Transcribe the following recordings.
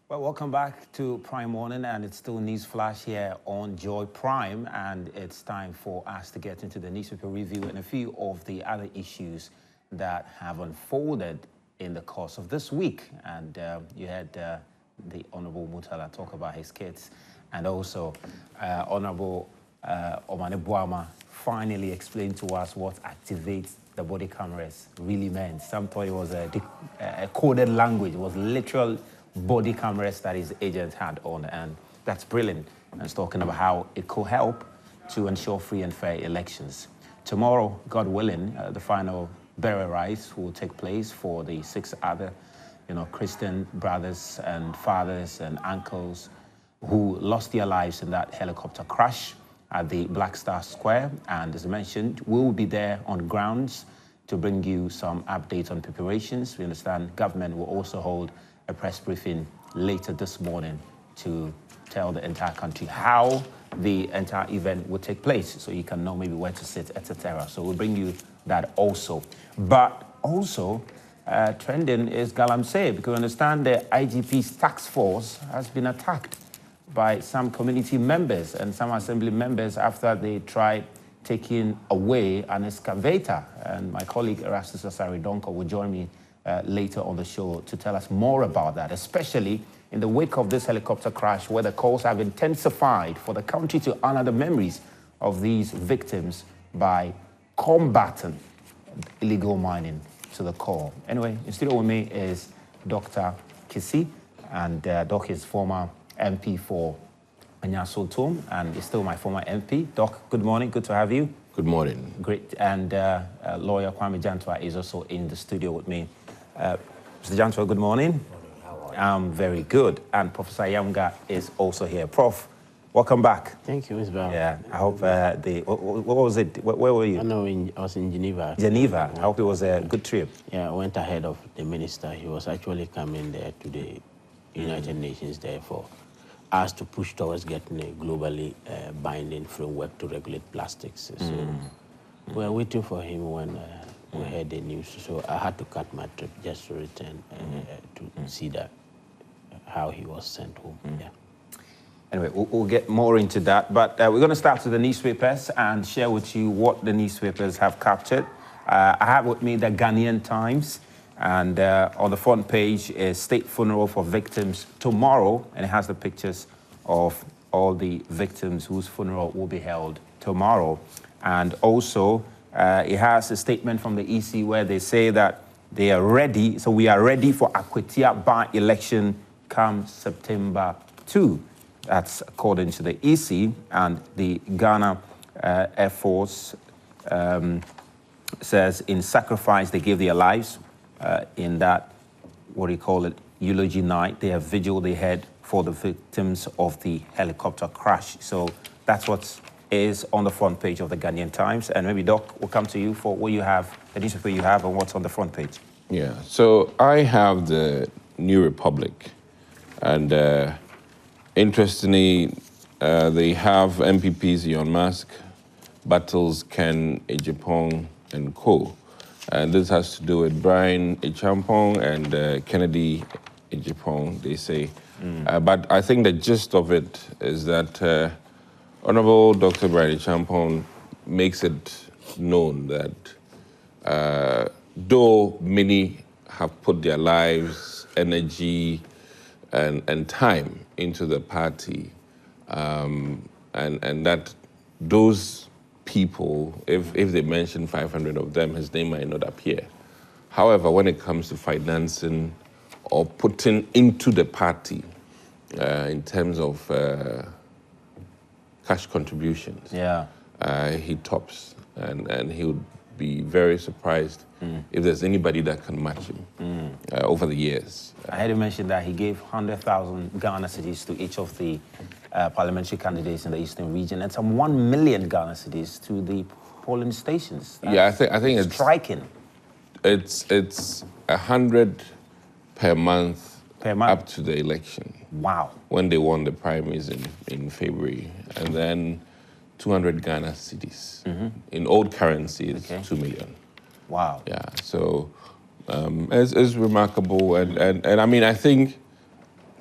Well, welcome back to Prime Morning, and it's still News Flash here on Joy Prime, and it's time for us to get into the newspaper review and a few of the other issues that have unfolded in the course of this week. And you had the Honorable Mutala talk about his kids, and also Honorable Omane Boama finally explained to us what activates the body cameras really meant. Some thought it was a coded language. It was literal body cameras that his agent had on, and that's brilliant. And it's talking about how it could help to ensure free and fair elections. Tomorrow, God willing, the final burial rites will take place for the 6 other, Christian brothers and fathers and uncles who lost their lives in that helicopter crash at the Black Star Square. And as I mentioned, we will be there on grounds to bring you some updates on preparations. We understand government will also hold a press briefing later this morning to tell the entire country how the entire event will take place, so you can know maybe where to sit, etc. So we'll bring you that also. But also, trending is Galamsey, because we understand the IGP's task force has been attacked by some community members and some assembly members after they tried taking away an excavator. And my colleague Erastus Asari-Donko will join me later on the show to tell us more about that, especially in the wake of this helicopter crash, where the calls have intensified for the country to honor the memories of these victims by combating illegal mining to the core. Anyway, in studio with me is Dr. Kisi, and Doc is former MP for Anyasotom, and is still my former MP. Doc, good morning, good to have you. Good morning. Great, and lawyer Kwame Jantwa is also in the studio with me. Mr. Jantwa, good morning. How are you? I'm very good. And Professor Yamga is also here. Prof, welcome back. Thank you, Ms. Brown. Yeah, I hope what was it? Where were you? I was in Geneva. Geneva. I hope it was a good trip. Yeah, I went ahead of the minister. He was actually coming there to the United Nations there for us to push towards getting a globally binding framework to regulate plastics. So we were waiting for him when we heard the news. So I had to cut my trip just to return to see that how he was sent home. Yeah. Anyway, we'll get more into that, but we're going to start with the newspapers and share with you what the newspapers have captured. I have with me the Ghanaian Times, and on the front page is State Funeral for Victims tomorrow, and it has the pictures of all the victims whose funeral will be held tomorrow. And also, it has a statement from the EC where they say that they are ready, so we are ready for Akwatia by-election come September 2. That's according to the EC, and the Ghana Air Force says in sacrifice they give their lives in that, what do you call it, eulogy night. They have vigil they had for the victims of the helicopter crash. So that's what is on the front page of the Ghanaian Times. And maybe Doc will come to you for what you have, the newspaper you have, and what's on the front page. Yeah, so I have the New Republic, and interestingly, they have MPPs Elon Musk, battles Ken Ejipong and co. And this has to do with Brian Echampong and Kennedy Ejipong, they say. But I think the gist of it is that Honorable Dr. Brian Echampong makes it known that though many have put their lives, energy, and time into the party, and that those people, if they mention 500 of them, his name might not appear. However, when it comes to financing or putting into the party in terms of cash contributions, he tops, and he would be very surprised if there's anybody that can match him over the years. I heard you mention that he gave 100,000 Ghana cedis to each of the parliamentary candidates in the Eastern region, and some 1 million Ghana cedis to the polling stations. That's, I think it's striking. It's 100 per month up to the election. Wow. When they won the primaries in February, and then 200 Ghana cedis. In old currency, it's 2 million. Wow. Yeah, so it's remarkable, and I mean, I think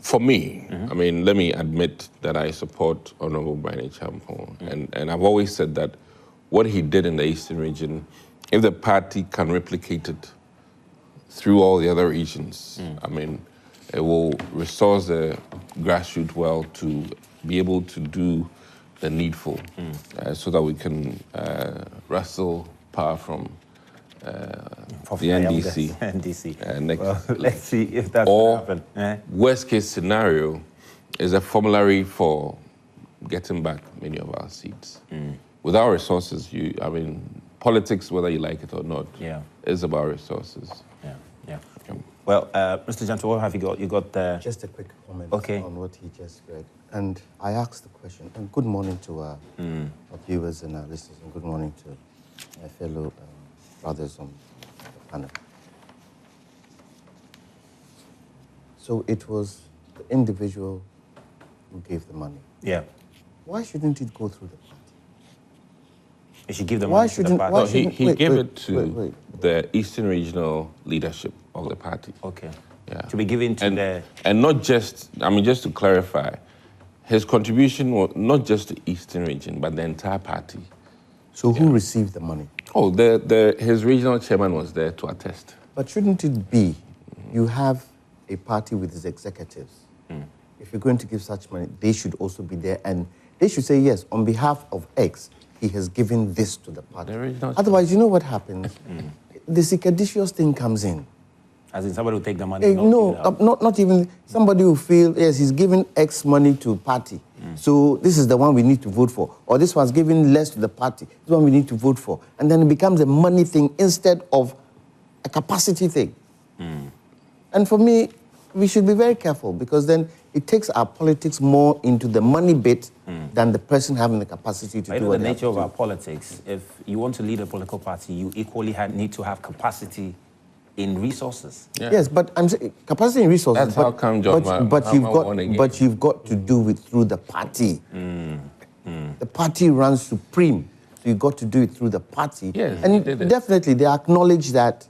For me, I mean, let me admit that I support Honorable Brian Champon, and I've always said that what he did in the Eastern region, if the party can replicate it through all the other regions, I mean, it will resource the grassroots well to be able to do the needful so that we can wrestle power from the NDC. NDC. Well, let's see if that's or going to happen. Worst case scenario is a formulary for getting back many of our seats. Without resources, I mean, politics, whether you like it or not, is about resources. Yeah. Well, Mr. Janto, what have you got? You got just a quick comment on what he just read. And I asked the question, and good morning to our viewers and our listeners, and good morning to my fellow brothers on the panel. So it was the individual who gave the money. Yeah. Why shouldn't it go through the party? You should give the money to the party. No, he gave it to the Eastern Regional leadership of the party. Okay. Yeah. To be given to the... And not just, I mean, just to clarify, his contribution was not just the Eastern region, but the entire party. So who received the money? Oh, his regional chairman was there to attest. But shouldn't it be, you have a party with its executives. If you're going to give such money, they should also be there, and they should say, yes, on behalf of X, he has given this to the party. Otherwise, you know what happens? The seditious thing comes in. As in somebody will take the money? Not even. Somebody will feel, yes, he's giving X money to party. So this is the one we need to vote for. Or this one's giving less to the party. This one we need to vote for. And then it becomes a money thing instead of a capacity thing. And for me, we should be very careful, because then it takes our politics more into the money bit than the person having the capacity to do the nature of our politics, if you want to lead a political party, you equally need to have capacity in resources. Yeah. Yes, but I'm saying capacity in resources. That's how come John but you've got to do it through the party. The party runs supreme, so you've got to do it through the party. Yes, and definitely they acknowledge that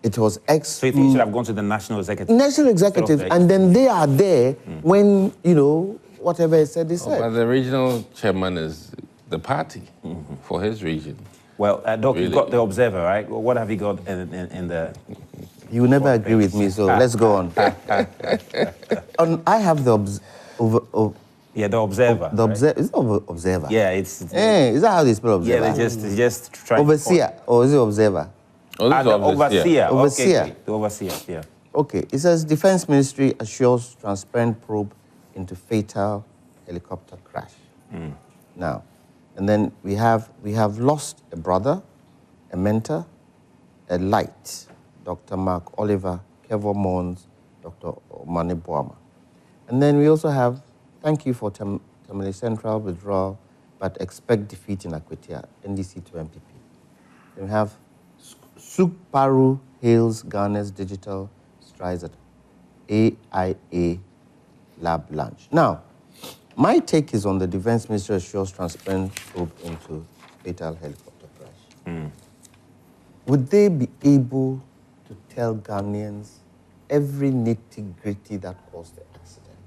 it was X. So you think it should have gone to the national executive? National executives, and then they are there when, you know, whatever is said is said. But the regional chairman is the party for his region. Well, Doc, you've got the Observer, right? Well, what have you got in the... You never agree with me, so let's go on. I have the the Observer. The Observer. Is it Observer? Yeah, it's... Is that how they spell Observer? Yeah, they just try... Overseer, or is it Observer? Oh, the Overseer. Overseer. Okay. The Overseer, yeah. Okay, it says Defense Ministry assures transparent probe into fatal helicopter crash. Now, and then we have lost a brother, a mentor, a light, Dr. Mark Oliver, Kevo Mons, Dr. Mane Boama. And then we also have, thank you for Tamale Central withdrawal, but expect defeat in Akwetia, NDC to MPP. Then we have Sukparu hails Ghana's digital strides at AIA Lab launch. Now, my take is on the Defense Ministry assures transparent probe into fatal helicopter crash. Would they be able to tell Ghanaians every nitty-gritty that caused the accident?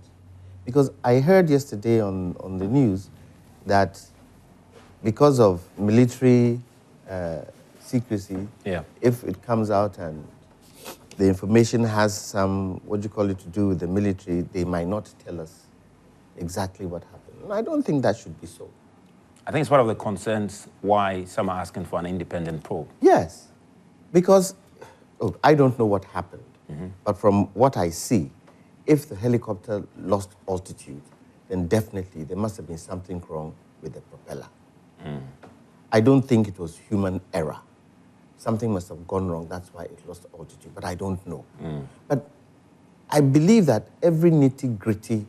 Because I heard yesterday on the news that because of military secrecy, if it comes out and the information has some, to do with the military, they might not tell us exactly what happened. And I don't think that should be so. I think it's one of the concerns why some are asking for an independent probe. Yes, because I don't know what happened, but from what I see, if the helicopter lost altitude, then definitely there must have been something wrong with the propeller. I don't think it was human error. Something must have gone wrong, that's why it lost altitude, but I don't know. But I believe that every nitty-gritty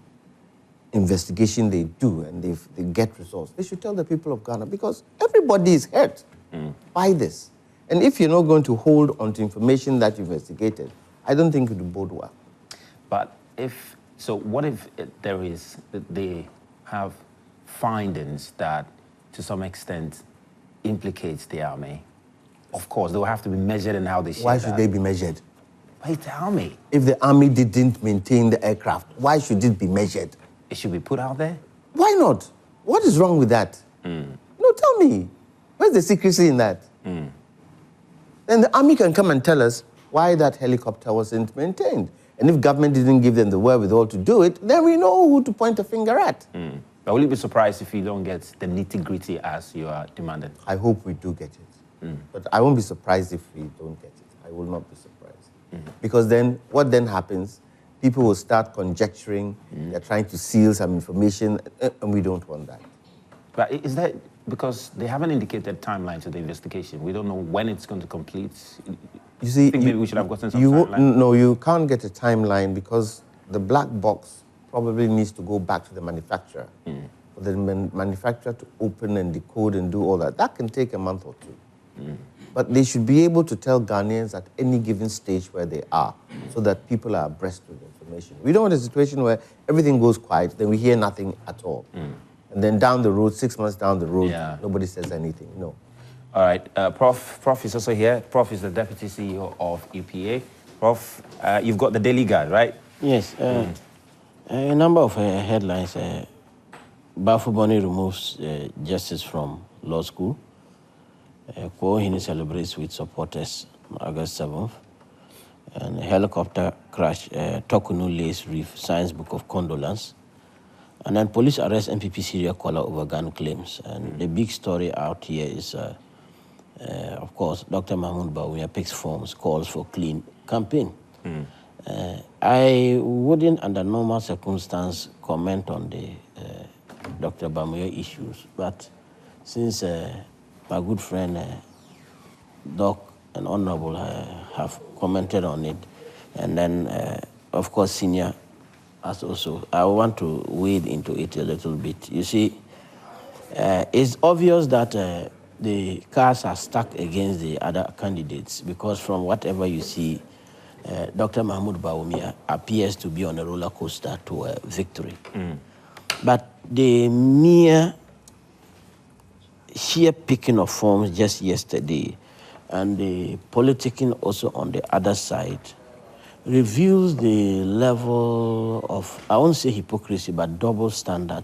investigation they do and they get results, they should tell the people of Ghana, because everybody is hurt by this. And if you're not going to hold on to information that you investigated, I don't think it would bode well. But what if they have findings that to some extent implicates the army? Of course, they will have to be measured in how they share. Why should they be measured? But it's the army. If the army didn't maintain the aircraft, why should it be measured? It should be put out there. Why not? What is wrong with that? No, tell me. Where's the secrecy in that? Then the army can come and tell us why that helicopter wasn't maintained. And if government didn't give them the wherewithal to do it, then we know who to point a finger at. But will you be surprised if you don't get the nitty-gritty as you are demanding? I hope we do get it. But I won't be surprised if we don't get it. I will not be surprised. Because then, what then happens? People will start conjecturing, they're trying to seal some information, and we don't want that. But is that because they haven't indicated timeline to the investigation? We don't know when it's going to complete. You see, I think maybe we should have gotten some timeline. No, you can't get a timeline because the black box probably needs to go back to the manufacturer. For the manufacturer to open and decode and do all that, that can take a month or two. But they should be able to tell Ghanaians at any given stage where they are so that people are abreast with information. We don't want a situation where everything goes quiet, then we hear nothing at all. And then down the road, 6 months down the road, nobody says anything. No. All right. Prof is also here. Prof is the Deputy CEO of EPA. Prof, you've got the Daily Guide, right? Yes. A number of headlines. Bafo Boni removes justice from law school. Kouhini celebrates with supporters on August 7th. And a helicopter crash, Tokunu lays reef, Science Book of Condolence. And then police arrest MPP serial caller over gun claims. And the big story out here is, of course, Dr. Mahmoud Bawumia picks forms, calls for clean campaign. I wouldn't, under normal circumstance, comment on the Dr. Bawumia issues, but since my good friend Doc and Honorable have commented on it, and then, of course, Senior has also, I want to wade into it a little bit. You see, it's obvious that the cards are stacked against the other candidates because from whatever you see, Dr. Mahmoud Bawumia appears to be on a roller coaster to victory. But the mere sheer picking of forms just yesterday and the politicking also on the other side reveals the level of, I won't say hypocrisy, but double standard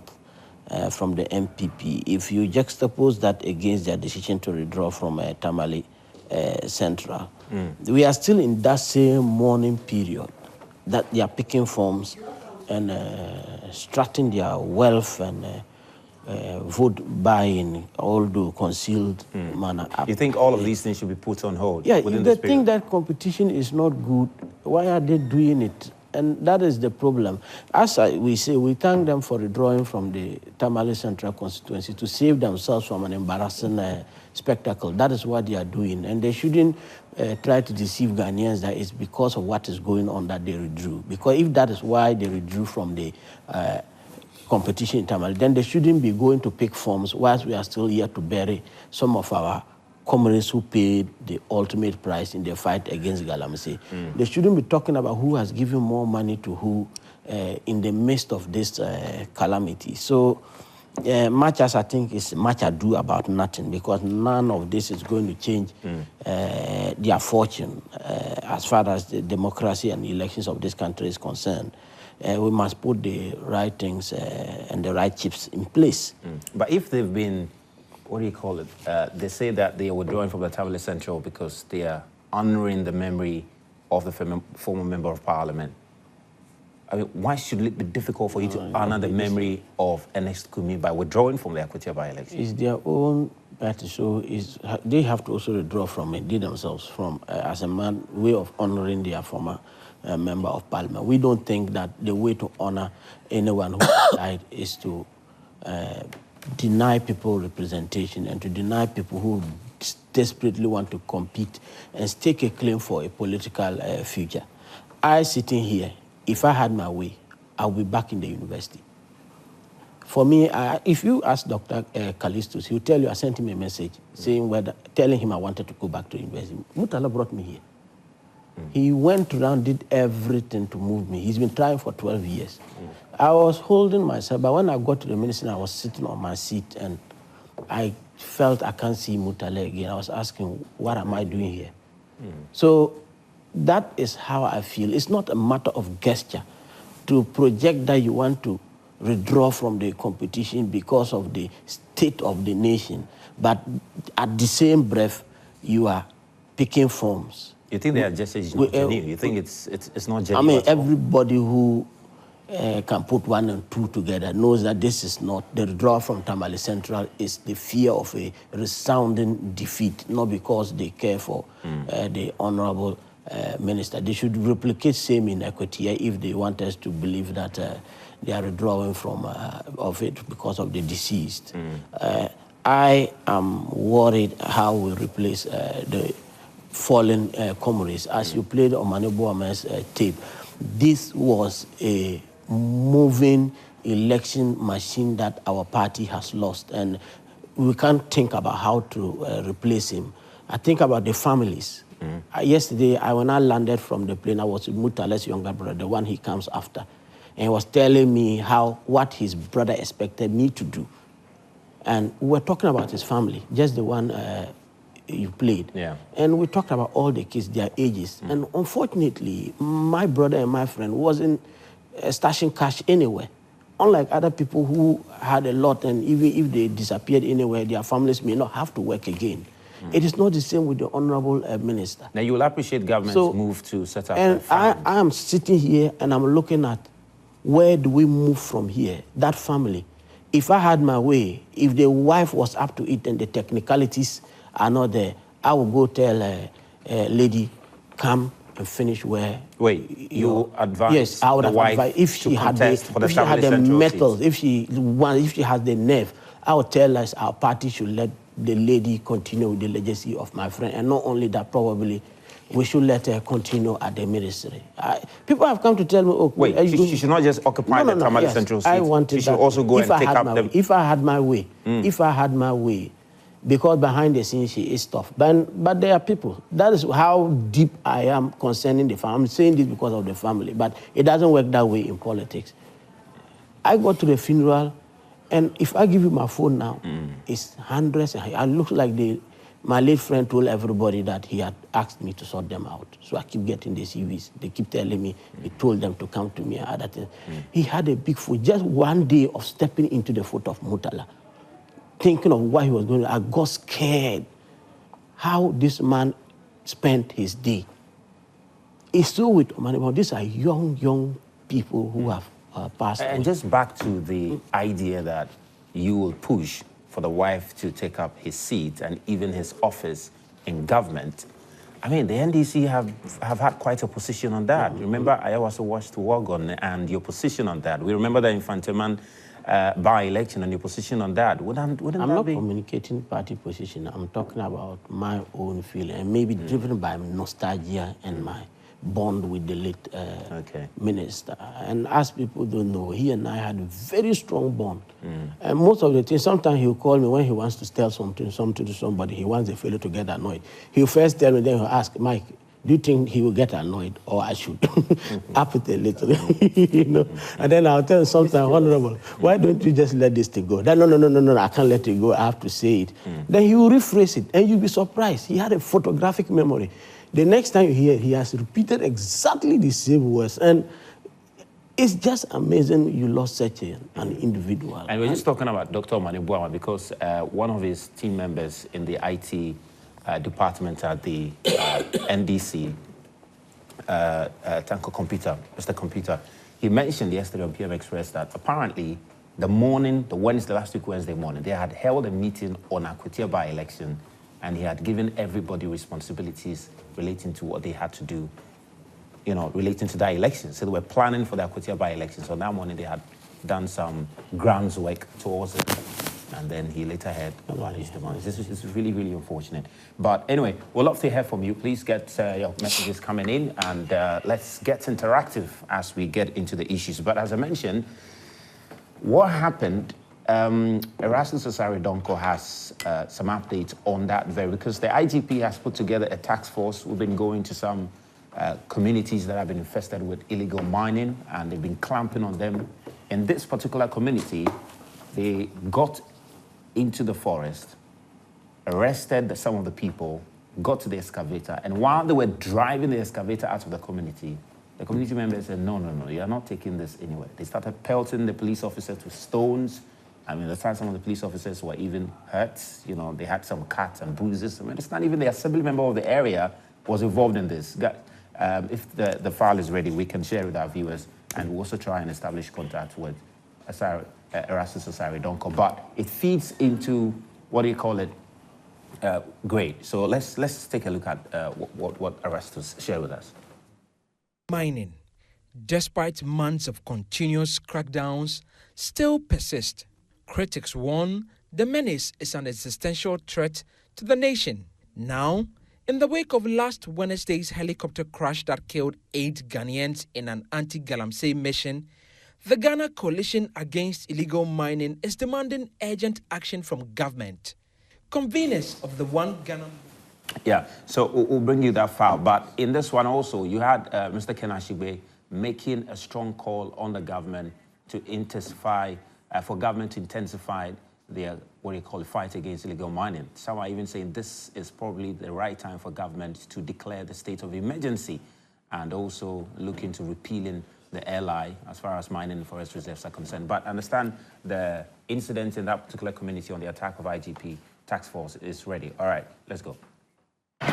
from the MPP. If you juxtapose that against their decision to withdraw from Tamale Central, we are still in that same mourning period that they are picking forms and strutting their wealth and vote buying, although concealed manner. You think all of these things should be put on hold? Yeah, if they think that competition is not good, why are they doing it? And that is the problem. As we say, we thank them for withdrawing from the Tamale Central constituency to save themselves from an embarrassing spectacle. That is what they are doing. And they shouldn't try to deceive Ghanaians that it's because of what is going on that they withdrew. Because if that is why they withdrew from the competition in Tamale, then they shouldn't be going to pick forms whilst we are still here to bury some of our comrades who paid the ultimate price in the fight against Galamsey. They shouldn't be talking about who has given more money to who in the midst of this calamity. So much as I think is much ado about nothing, because none of this is going to change their fortune as far as the democracy and elections of this country is concerned. We must put the right things and the right chips in place. But if they've been, what do you call it? They say that they are withdrawing from the Tamale Central because they are honoring the memory of the former member of parliament. I mean, why should it be difficult for you to honor the memory of Ernest Kumi by withdrawing from the Akwatia by-election? It's their own party, so they have to also withdraw from it, they themselves, from as a way of honoring their former member of parliament. We don't think that the way to honor anyone who died is to deny people representation and to deny people who desperately want to compete and stake a claim for a political future. I sitting here, if I had my way, I'll be back in the university. For me, if you ask Dr. Callistus, he'll tell you I sent him a message saying telling him I wanted to go back to university. Murtala brought me here. He went around, did everything to move me. He's been trying for 12 years. I was holding myself, but when I got to the ministry, I was sitting on my seat and I felt I can't see Murtala again. I was asking, what am I doing here? So that is how I feel. It's not a matter of gesture to project that you want to withdraw from the competition because of the state of the nation, but at the same breath, you are picking forms. You think their gesture is not genuine? You think it's not genuine? I mean, everybody who can put 1 and 2 together knows that this is not, the withdrawal from Tamale Central is the fear of a resounding defeat, not because they care for the honorable minister. They should replicate same in Equatorial if they want us to believe that they are withdrawing from of it because of the deceased. I am worried how we replace the fallen comrades. As you played Omane Boame's tape, this was a moving election machine that our party has lost, and we can't think about how to replace him. I think about the families. Yesterday, when I landed from the plane, I was with Mutale's younger brother, the one he comes after, and he was telling me what his brother expected me to do. And we were talking about his family, just the one you played. Yeah. And we talked about all the kids, their ages. And unfortunately, my brother and my friend wasn't stashing cash anywhere. Unlike other people who had a lot, and even if they disappeared anywhere, their families may not have to work again. It is not the same with the honorable minister. Now, you will appreciate government's move to set up and a fund. I am sitting here and I'm looking at where do we move from here, that family. If I had my way, if the wife was up to it and the technicalities are not there, I would go tell a lady, come and finish where... Wait, you advise yes, I would the wife advise, if she had the mettle, if she has the nerve, I would tell us our party should let the lady continue with the legacy of my friend. And not only that, probably we should let her continue at the ministry. People have come to tell me, oh, wait, she should not just occupy the Tamale Central seat. I wanted she should also go and take up the... If I had my way, if I had my way, because behind the scenes she is tough. But there are people. That is how deep I am concerning the family. I'm saying this because of the family, but it doesn't work that way in politics. I go to the funeral, and if I give you my phone now, it's hundreds. I look like my late friend told everybody that he had asked me to sort them out. So I keep getting the CVs. They keep telling me, he told them to come to me and other things. He had a big foot. Just one day of stepping into the foot of Mutala, thinking of what he was going to do, I got scared how this man spent his day. It's so with Omane, these are young people who have passed away. And just back to the idea that you will push for the wife to take up his seat and even his office in government. I mean, the NDC have had quite a position on that. Remember, I also watched Wagon and your position on that. We remember the Infanteman by-election and your position on that. Wouldn't I'm that not be... communicating party position. I'm talking about my own feeling, and maybe driven by nostalgia and my bond with the late minister. And as people don't know, he and I had a very strong bond. And most of the things, sometimes he'll call me when he wants to tell something to somebody, he wants the fellow to get annoyed. He'll first tell me, then he'll ask, Mike, do you think he will get annoyed or I should? Up it a little, you know. And then I'll tell him sometimes, Honorable, why don't you just let this thing go? Then, no, I can't let it go, I have to say it. Then he will rephrase it, and you'll be surprised. He had a photographic memory. The next time you hear it, he has repeated exactly the same words. And it's just amazing you lost such an individual. And we're just talking about Dr. Omane Boamah because one of his team members in the IT department at the NDC, Tanko Computer, Mr. Computer, he mentioned yesterday on PM Express that apparently last week Wednesday morning, they had held a meeting on Akwatia by-election, and he had given everybody responsibilities relating to what they had to do, you know, relating to that election. So they were planning for the Akwatia by-election. So that morning they had done some groundwork towards it. And then he later had vanished. This is really, really unfortunate. But anyway, we'd love to hear from you. Please get your messages coming in, and let's get interactive as we get into the issues. But as I mentioned, what happened, Erastus Osari Donko has some updates on that because the IGP has put together a task force. We've been going to some communities that have been infested with illegal mining, and they've been clamping on them. In this particular community, they got into the forest, arrested some of the people, got to the excavator, and while they were driving the excavator out of the community members said, no, you are not taking this anywhere. They started pelting the police officers with stones. I mean, at the time, some of the police officers were even hurt. You know, they had some cuts and bruises. I mean, it's not even the assembly member of the area was involved in this. If the file is ready, we can share with our viewers, and we'll also try and establish contact with Erastus Asare Donkor. But it feeds into, what do you call it, grade. So let's take a look at what Erastus shared with us. Mining, despite months of continuous crackdowns, still persist. Critics warn the menace is an existential threat to the nation. Now, in the wake of last Wednesday's helicopter crash that killed 8 Ghanaians in an anti-Galamsey mission, the Ghana Coalition Against Illegal Mining is demanding urgent action from government. Conveners of the One Ghana... Yeah, so we'll bring you that file. But in this one also, you had Mr. Ken Ashigbe making a strong call on the government to intensify, for government to intensify their, what do you call it, fight against illegal mining. Some are even saying this is probably the right time for government to declare the state of emergency and also look into repealing the LI as far as mining and forest reserves are concerned. But understand the incident in that particular community on the attack of IGP task force is ready. All right, let's go. The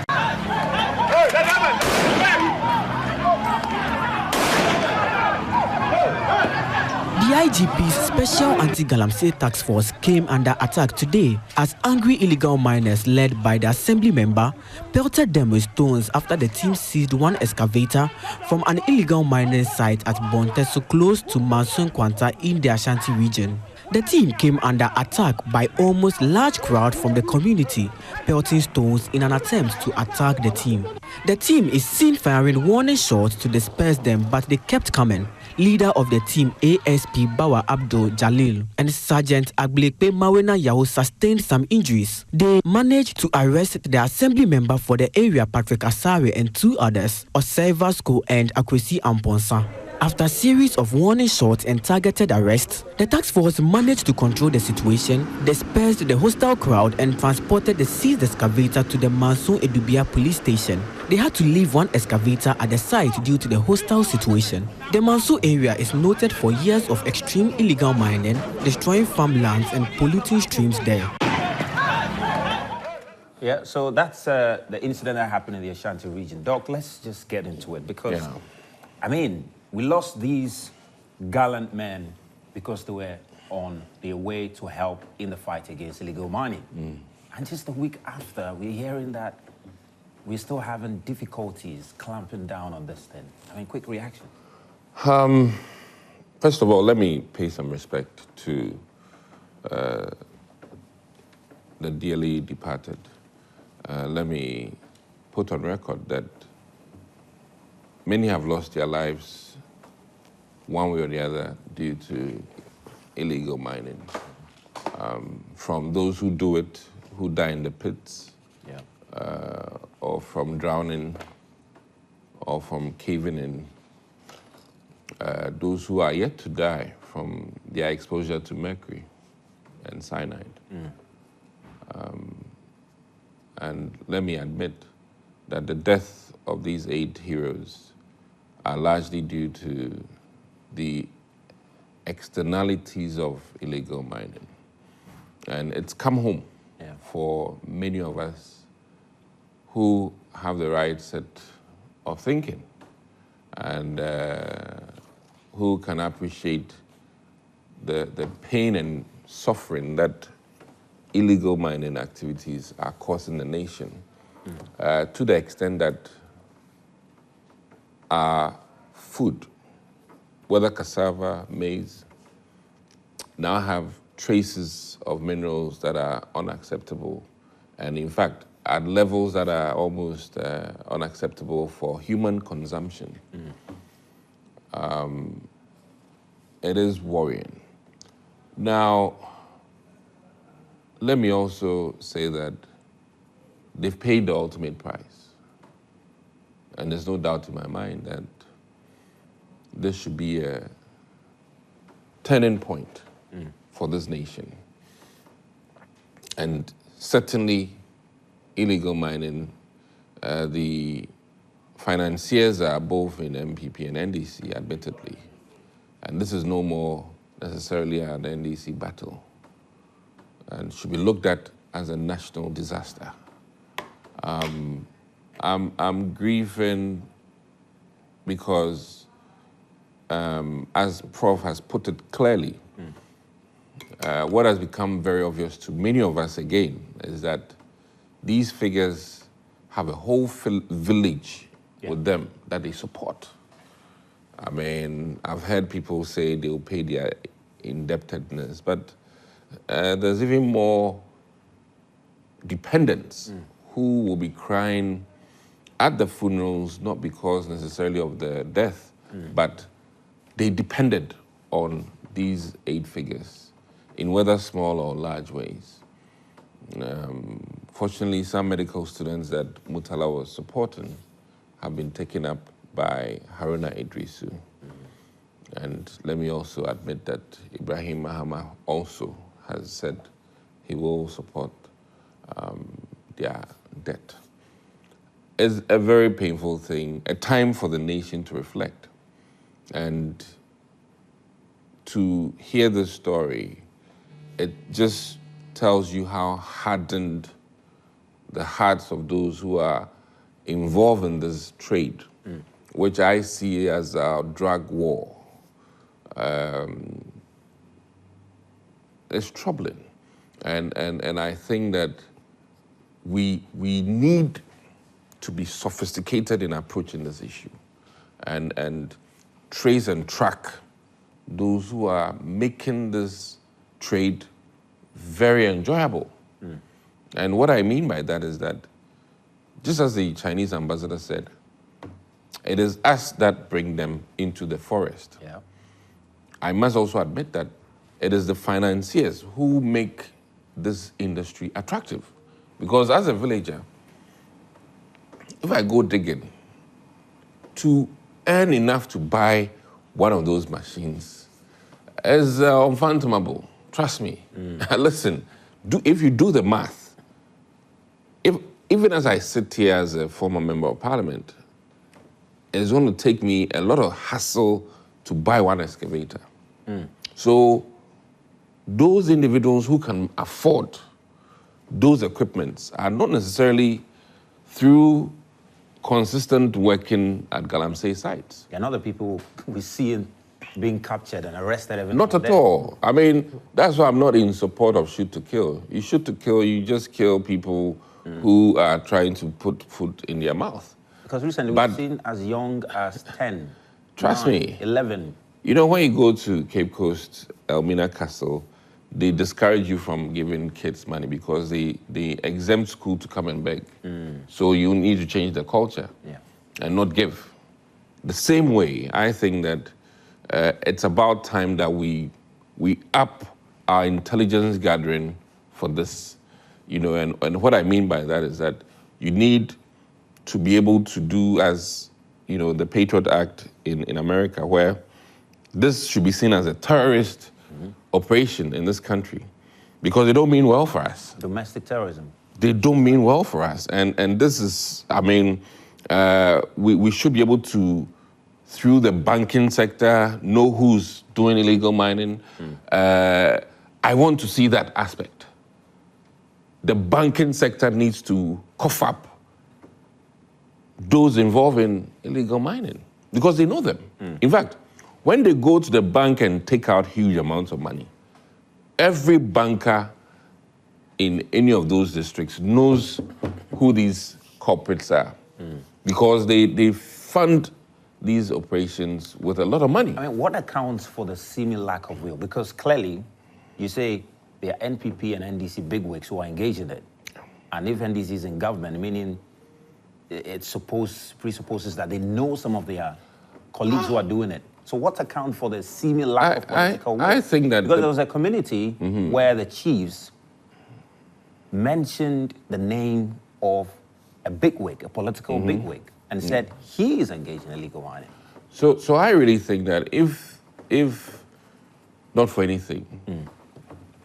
IGP's Special Anti-Galamsey Task Force came under attack today as angry illegal miners led by the assembly member pelted them with stones after the team seized one excavator from an illegal mining site at Bonteso close to Mansun Kwanta in the Ashanti region. The team came under attack by almost large crowd from the community, pelting stones in an attempt to attack the team. The team is seen firing warning shots to disperse them, but they kept coming. Leader of the team, ASP Bawa Abdul Jalil, and Sergeant Agblepe Mawena Yao sustained some injuries. They managed to arrest the assembly member for the area, Patrick Asare, and 2 others, Osei Vasco and Akwesi Amponsa. After a series of warning shots and targeted arrests, the task force managed to control the situation, dispersed the hostile crowd, and transported the seized excavator to the Mansun Edubia police station. They had to leave one excavator at the site due to the hostile situation. The Mansun area is noted for years of extreme illegal mining, destroying farmlands and polluting streams there. Yeah, so that's the incident that happened in the Ashanti region. Doc, let's just get into it because, I mean, we lost these gallant men because they were on their way to help in the fight against illegal mining. And just a week after, we're hearing that we're still having difficulties clamping down on this thing. I mean, quick reaction. First of all, let me pay some respect to the dearly departed. Let me put on record that many have lost their lives one way or the other due to illegal mining. From those who do it, who die in the pits, or from drowning, or from caving in. Those who are yet to die from their exposure to mercury and cyanide. And let me admit that the death of these 8 heroes are largely due to the externalities of illegal mining. And it's come home for many of us who have the right set of thinking and who can appreciate the pain and suffering that illegal mining activities are causing the nation, to the extent that our food, whether cassava, maize, now have traces of minerals that are unacceptable, and in fact, at levels that are almost unacceptable for human consumption. It is worrying. Now, let me also say that they've paid the ultimate price. And there's no doubt in my mind that this should be a turning point for this nation. And certainly, illegal mining The financiers are both in MPP and NDC, admittedly. And this is no more necessarily an NDC battle and should be looked at as a national disaster. I'm grieving because, as Prof has put it clearly, what has become very obvious to many of us again is that these figures have a whole village with them that they support. I mean, I've heard people say they'll pay their indebtedness, but there's even more dependents who will be crying at the funerals, not because necessarily of the death, but they depended on these aid figures in whether small or large ways. Fortunately, some medical students that Murtala was supporting have been taken up by Haruna Idrisu. And let me also admit that Ibrahim Mahama also has said he will support their debt. It's a very painful thing, a time for the nation to reflect. And to hear this story, it just tells you how hardened the hearts of those who are involved in this trade, which I see as a drug war. It's troubling. And I think that we need to be sophisticated in approaching this issue and trace and track those who are making this trade very enjoyable. And what I mean by that is that, just as the Chinese ambassador said, it is us that bring them into the forest. Yeah. I must also admit that it is the financiers who make this industry attractive. Because as a villager, if I go digging to earn enough to buy one of those machines is unfathomable. Trust me. Listen, if you do the math, even as I sit here as a former member of parliament, it's going to take me a lot of hassle to buy one excavator. So those individuals who can afford those equipments are not necessarily through consistent working at Galamsey sites. They're not the people we see being captured and arrested. Not at all. I mean, that's why I'm not in support of shoot to kill. You shoot to kill, you just kill people who are trying to put food in their mouth. Because recently we've seen as young as 10, Trust 9, me. 11. You know, when you go to Cape Coast, Elmina Castle, they discourage you from giving kids money because they exempt school to come and beg. So you need to change the culture and not give. The same way, I think that it's about time that we up our intelligence gathering for this. You know, and what I mean by that is that you need to be able to do as, you know, the Patriot Act in America, where this should be seen as a terrorist operation in this country, because they don't mean well for us. Domestic terrorism. They don't mean well for us. And this is, I mean, we should be able to, through the banking sector, know who's doing illegal mining. I want to see that aspect. The banking sector needs to cough up those involved in illegal mining because they know them. In fact, when they go to the bank and take out huge amounts of money, every banker in any of those districts knows who these corporates are because they fund these operations with a lot of money. I mean, what accounts for the seeming lack of will? Because clearly, you say there are NPP and NDC bigwigs who are engaged in it. And if NDC is in government, meaning it presupposes that they know some of their colleagues who are doing it. So what accounts for the seeming lack of political will? I think that... Because there was a community where the chiefs mentioned the name of a bigwig, a political bigwig, and said he is engaged in illegal mining. So I really think that if not for anything,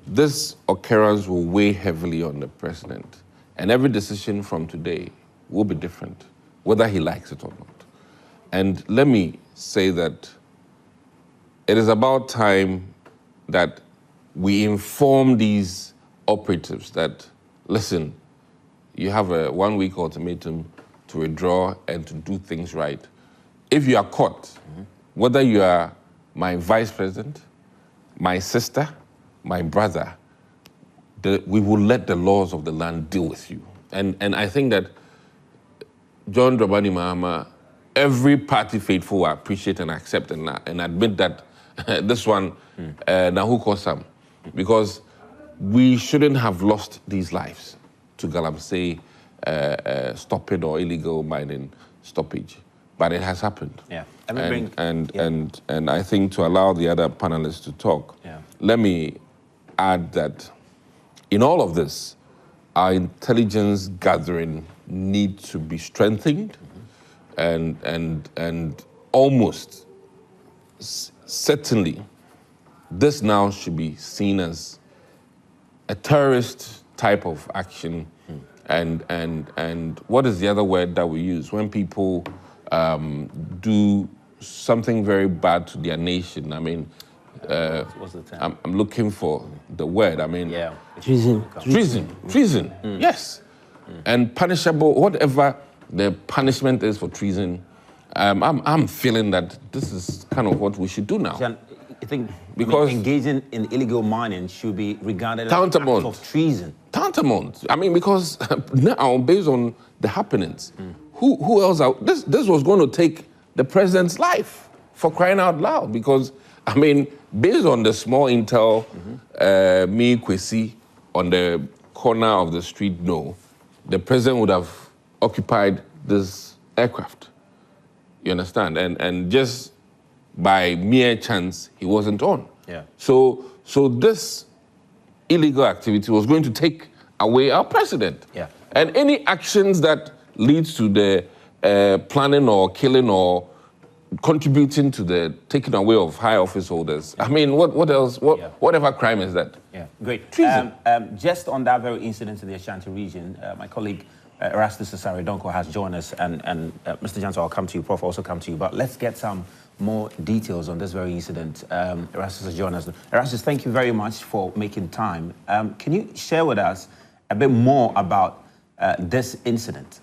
this occurrence will weigh heavily on the president. And every decision from today will be different, whether he likes it or not. And let me say that it is about time that we inform these operatives that, listen, you have a 1-week ultimatum to withdraw and to do things right. If you are caught, whether you are my vice president, my sister, my brother, we will let the laws of the land deal with you. And I think that John Dramani Mahama, every party faithful will appreciate and accept and admit that this one, Nahu Kosam, because we shouldn't have lost these lives to Galamsey stoppage or illegal mining stoppage, but it has happened. Yeah. And I think to allow the other panelists to talk, let me add that in all of this, our intelligence gathering needs to be strengthened, and almost certainly this now should be seen as a terrorist type of action. And what is the other word that we use when people do something very bad to their nation? I mean, what's the term? I'm looking for the word. I mean, Treason. Yes. And punishable, whatever the punishment is for treason. I'm feeling that this is kind of what we should do now. I think because engaging in illegal mining should be regarded as an act tantamount of treason. Tantamount. I mean, because now, based on the happenings, who else out? This was going to take the president's life, for crying out loud. Because, I mean, based on the small intel, me, Kwesi, on the corner of the street, no, the president would have occupied this aircraft. You understand? And just by mere chance, he wasn't on. Yeah. So this illegal activity was going to take away our president. Yeah. And any actions that leads to the planning or killing or contributing to the taking away of high office holders. I mean, what else? Whatever crime is that? Yeah, great. Treason. Just on that very incident in the Ashanti region, my colleague Erastus Asare-Donkor has joined us, and Mr. Janso, I'll come to you, Prof, also come to you, but let's get some more details on this very incident. Erastus has joined us. Erastus, thank you very much for making time. Can you share with us a bit more about this incident?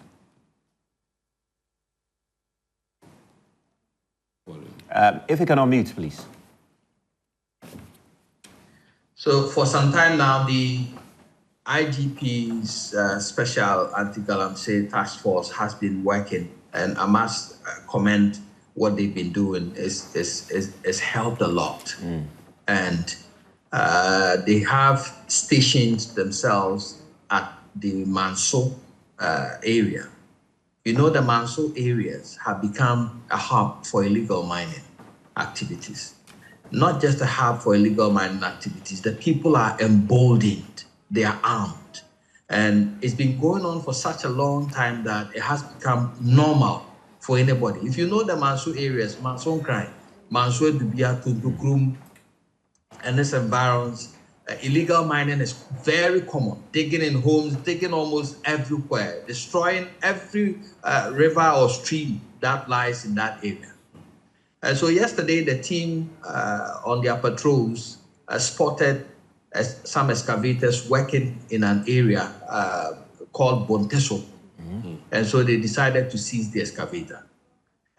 If you can unmute, please. So for some time now, the IGP's Special Anti-Galamsey Task Force has been working, and I must commend what they've been doing. Is helped a lot. And they have stationed themselves at the Manso area. You know, the Manso areas have become a hub for illegal mining activities. Not just a hub for illegal mining activities, the people are emboldened, they are armed. And it's been going on for such a long time that it has become normal for anybody. If you know the Manso areas, Manso Krai, Manso Dubia, Tudukrum, and its environs, illegal mining is very common. Digging in homes, digging almost everywhere, destroying every river or stream that lies in that area. And so yesterday, the team on their patrols spotted some excavators working in an area called Bonteso. And so they decided to seize the excavator.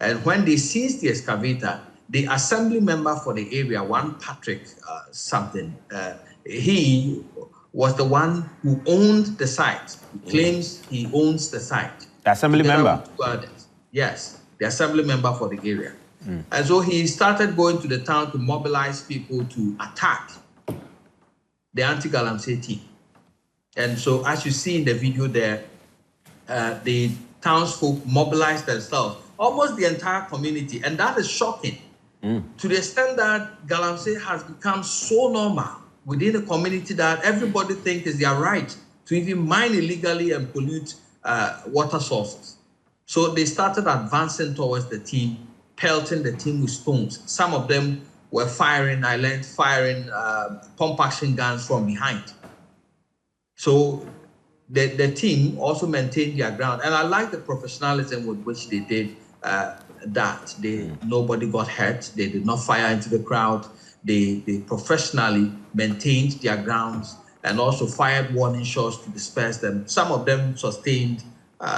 And when they seized the excavator, the assembly member for the area, one Patrick something, he was the one who owned the site. He claims he owns the site. The assembly member? Yes, the assembly member for the area. And so he started going to the town to mobilize people to attack the anti-Galamsey team. And so as you see in the video there, the townsfolk mobilized themselves, almost the entire community. And that is shocking to the extent that Galamsey has become so normal within the community that everybody thinks it's their right to even mine illegally and pollute water sources. So they started advancing towards the team, pelting the team with stones. Some of them were firing pump action guns from behind. So the team also maintained their ground. And I like the professionalism with which they did that. Nobody got hurt. They did not fire into the crowd. They professionally maintained their grounds and also fired warning shots to disperse them. Some of them sustained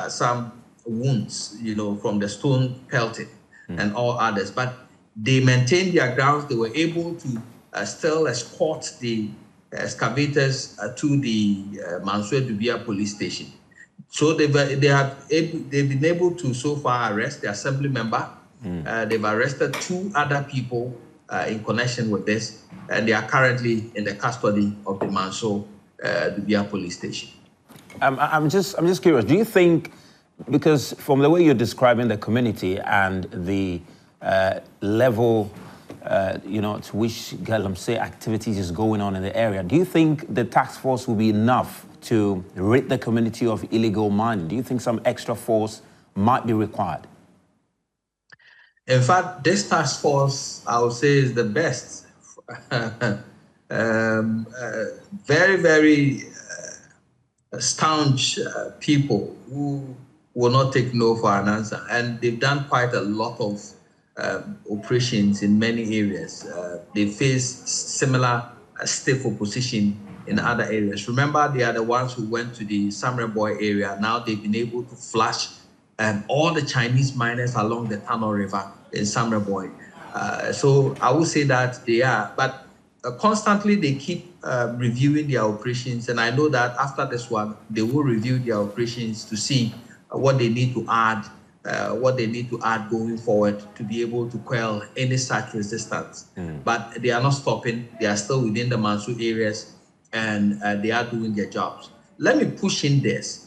some wounds, from the stone pelting and all others. But they maintained their grounds. They were able to still escort the excavators to the Mansour Dubia police station. So they've been able to so far arrest the assembly member. They've arrested 2 other people in connection with this, and they are currently in the custody of the Mansour Dubia police station. I'm just curious. Do you think, because from the way you're describing the community and the level, to which Galamsey activities is going on in the area, do you think the task force will be enough to rid the community of illegal mining? Do you think some extra force might be required? In fact, this task force, I would say, is the best. Very, very staunch people who will not take no for an answer. And they've done quite a lot of operations in many areas. They face similar stiff opposition in other areas. Remember, they are the ones who went to the Samreboy area. Now they've been able to flush all the Chinese miners along the Tano River in Samreboy. So I would say that they are, but constantly they keep reviewing their operations. And I know that after this one, they will review their operations to see what they need to add, going forward to be able to quell any such resistance. But they are not stopping. They are still within the Mansour areas, and they are doing their jobs. Let me push in this.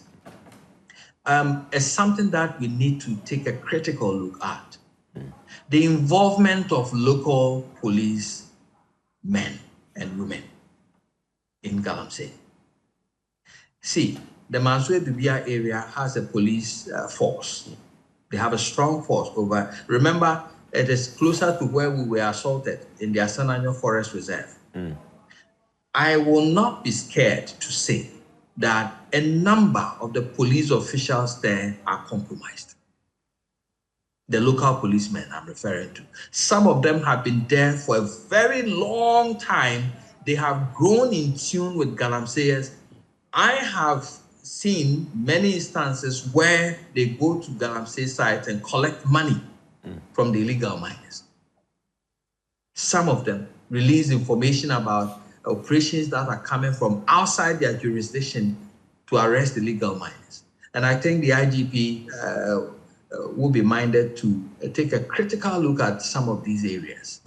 It's something that we need to take a critical look at. The involvement of local police men and women in Galamsey. See, the Mansour Dubia area has a police force. They have a strong force over. Remember, it is closer to where we were assaulted in the Asananyo Forest Reserve. I will not be scared to say that a number of the police officials there are compromised. The local policemen I'm referring to. Some of them have been there for a very long time. They have grown in tune with Galamseyers. I have seen many instances where they go to Galamsey sites and collect money from the illegal miners. Some of them release information about operations that are coming from outside their jurisdiction to arrest illegal miners. And I think the IGP will be minded to take a critical look at some of these areas.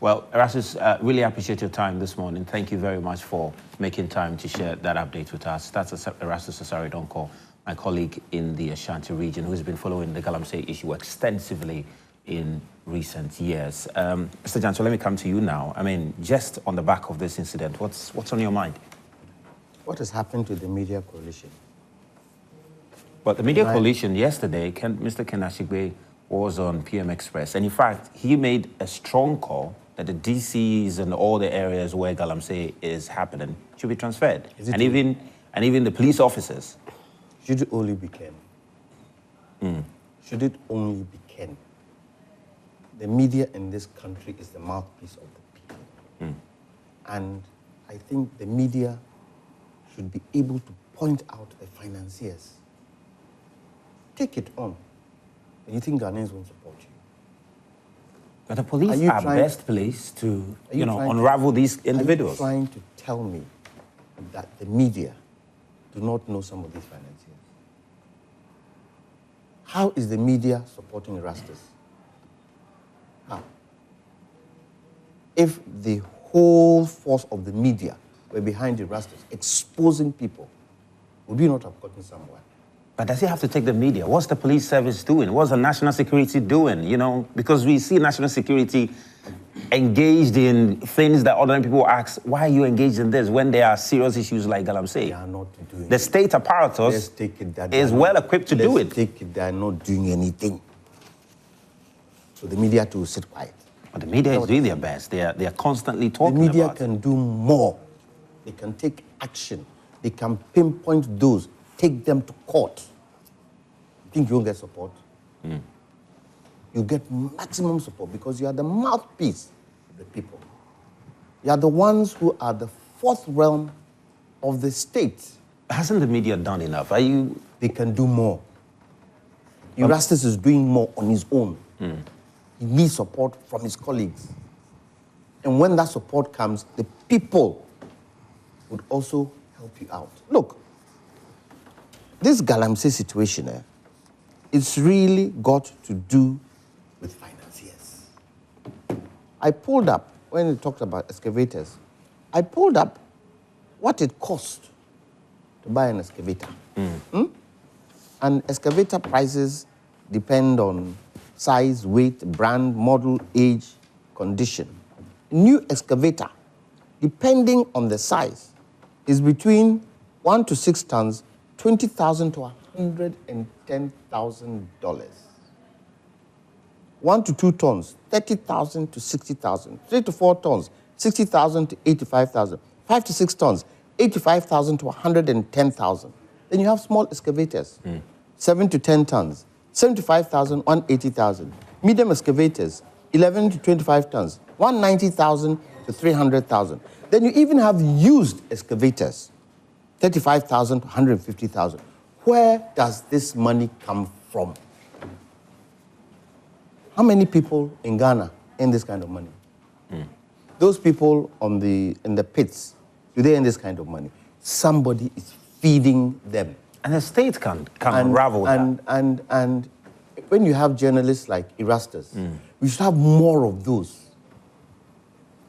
Well, Erastus, really appreciate your time this morning. Thank you very much for making time to share that update with us. That's Erastus Asare Donkor, my colleague in the Ashanti region, who's been following the Galamsey issue extensively in recent years. Mr. Janso, let me come to you now. I mean, just on the back of this incident, what's on your mind? What has happened to the media coalition? Well, the media coalition yesterday, Mr. Ken Ashigbe was on PM Express, and in fact, he made a strong call that the DCs and all the areas where Galamsey is happening should be transferred, and even the police officers. Should it only be Ken? Should it only be Ken? The media in this country is the mouthpiece of the people, and I think the media should be able to point out the financiers. Take it on. And you think Ghanaians won't support you? But the police are best placed to, unravel these individuals. Are you trying to tell me that the media do not know some of these financiers? How is the media supporting Erastus? How? If the whole force of the media were behind Erastus, exposing people, would we not have gotten somewhere? But does he have to take the media? What's the police service doing? What's the national security doing? Because we see national security engaged in things that ordinary people ask, why are you engaged in this when there are serious issues like Galamsey? They are not doing the state apparatus is well equipped to do it. Let's take it, they are not doing anything. So the media to sit quiet. But the media is doing their best. They are constantly talking about it. The media can do more. They can take action they can pinpoint those, take them to court. You think you won't get support? You get maximum support because you are the mouthpiece of the people. You are the ones who are the fourth realm of the state. Hasn't the media done enough? They can do more. Erastus is doing more on his own. He needs support from his colleagues. And when that support comes, the people would also help you out. Look, this Galamsey situation, it's really got to do with financiers. I pulled up, when we talked about excavators, I pulled up what it cost to buy an excavator. And excavator prices depend on size, weight, brand, model, age, condition. New excavator, depending on the size, is between 1 to 6 tons, $20,000 to $110,000. 1 to 2 tons, $30,000 to $60,000. 3 to 4 tons, $60,000 to $85,000. 5 to 6 tons, $85,000 to $110,000. Then you have small excavators, 7 to 10 tons, $75,000, $180,000. Medium excavators, 11 to 25 tons, $190,000 to $300,000. Then you even have used excavators, $35,000 to $150,000. Where does this money come from? How many people in Ghana earn this kind of money? Those people in the pits, do they earn this kind of money? Somebody is feeding them. And the state can unravel that. And when you have journalists like Erastus, we should have more of those.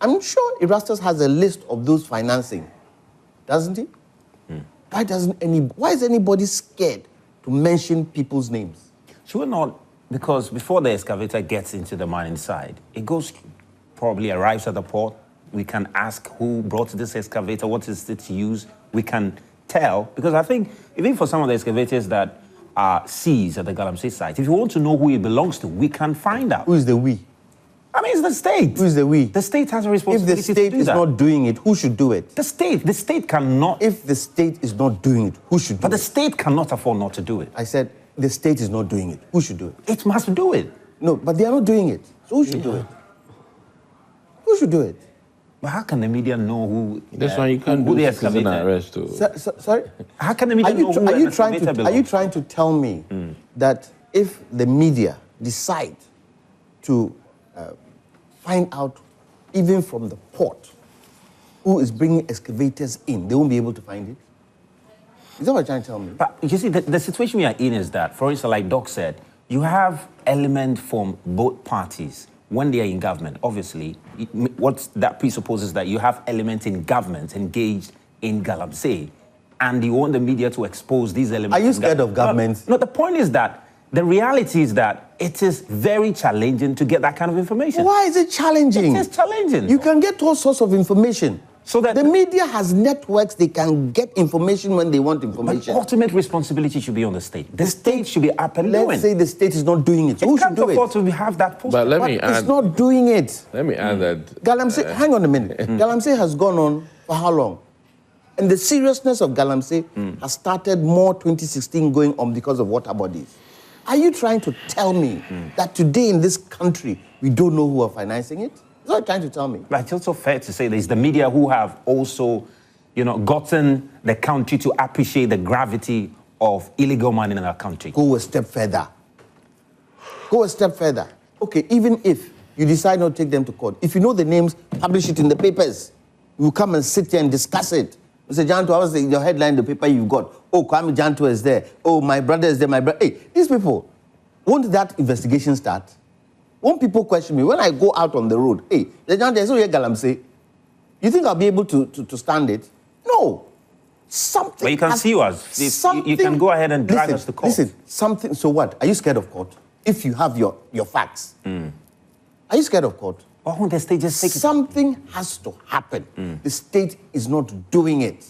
I'm sure Erastus has a list of those financing, doesn't he? Why is anybody scared to mention people's names? Sure not, because before the excavator gets into the mining side, it probably arrives at the port. We can ask who brought this excavator, what is its use. We can tell, because I think even for some of the excavators that are seized at the Galamsey site, if you want to know who it belongs to, we can find out. Who is the we? I mean, it's the state. Who is the we? The state has a responsibility to do that. If the state is not doing it, who should do it? The state. The state cannot. If the state is not doing it, who should do it? But the state cannot afford not to do it. I said the state is not doing it. Who should do it? It must do it. No, but they are not doing it. So who should do it? Who should do it? But how can the media know who? That's why you can't do citizen arrest too. Sorry? How can the media know who an excavator belongs? Are you trying to tell me that if the media decide to find out, even from the port, who is bringing excavators in, they won't be able to find it? Is that what you're trying to tell me? But you see, the situation we are in is that, for instance, like Doc said, you have element from both parties when they are in government. Obviously, what that presupposes that you have elements in government engaged in Galamsey, and you want the media to expose these elements. Are you scared of government? No, the point is that the reality is that it is very challenging to get that kind of information. Why is it challenging? It is challenging. You can get all sorts of information. So that the media has networks, they can get information when they want information. But ultimate responsibility should be on the state. The state should be up and doing. Let's say the state is not doing it. So who should do it? It can't afford to have that post. But let me add, it's not doing it. Let me add that. Galamsey, hang on a minute. Galamsey has gone on for how long? And the seriousness of Galamsey has started more 2016 going on because of water bodies. Are you trying to tell me that today in this country, we don't know who are financing it? Is that what you're trying to tell me? But it's also fair to say there's the media who have also, gotten the country to appreciate the gravity of illegal mining in our country. Go a step further. Go a step further. Okay, even if you decide not to take them to court, if you know the names, publish it in the papers. You come and sit here and discuss it. Mr. Janto, what was your headline, the paper you've got? Oh, Kwame Janto is there. Oh, my brother is there, my brother. Hey, these people, won't that investigation start? Won't people question me when I go out on the road? Hey, Mr. Janto, there's no Galamsey. You think I'll be able to stand it? No. Something. But you can see us. You can go ahead and drag us to court. Listen, something. So what? Are you scared of court? If you have your facts. Are you scared of court? Why won't the state just take it? Something has to happen. The state is not doing it.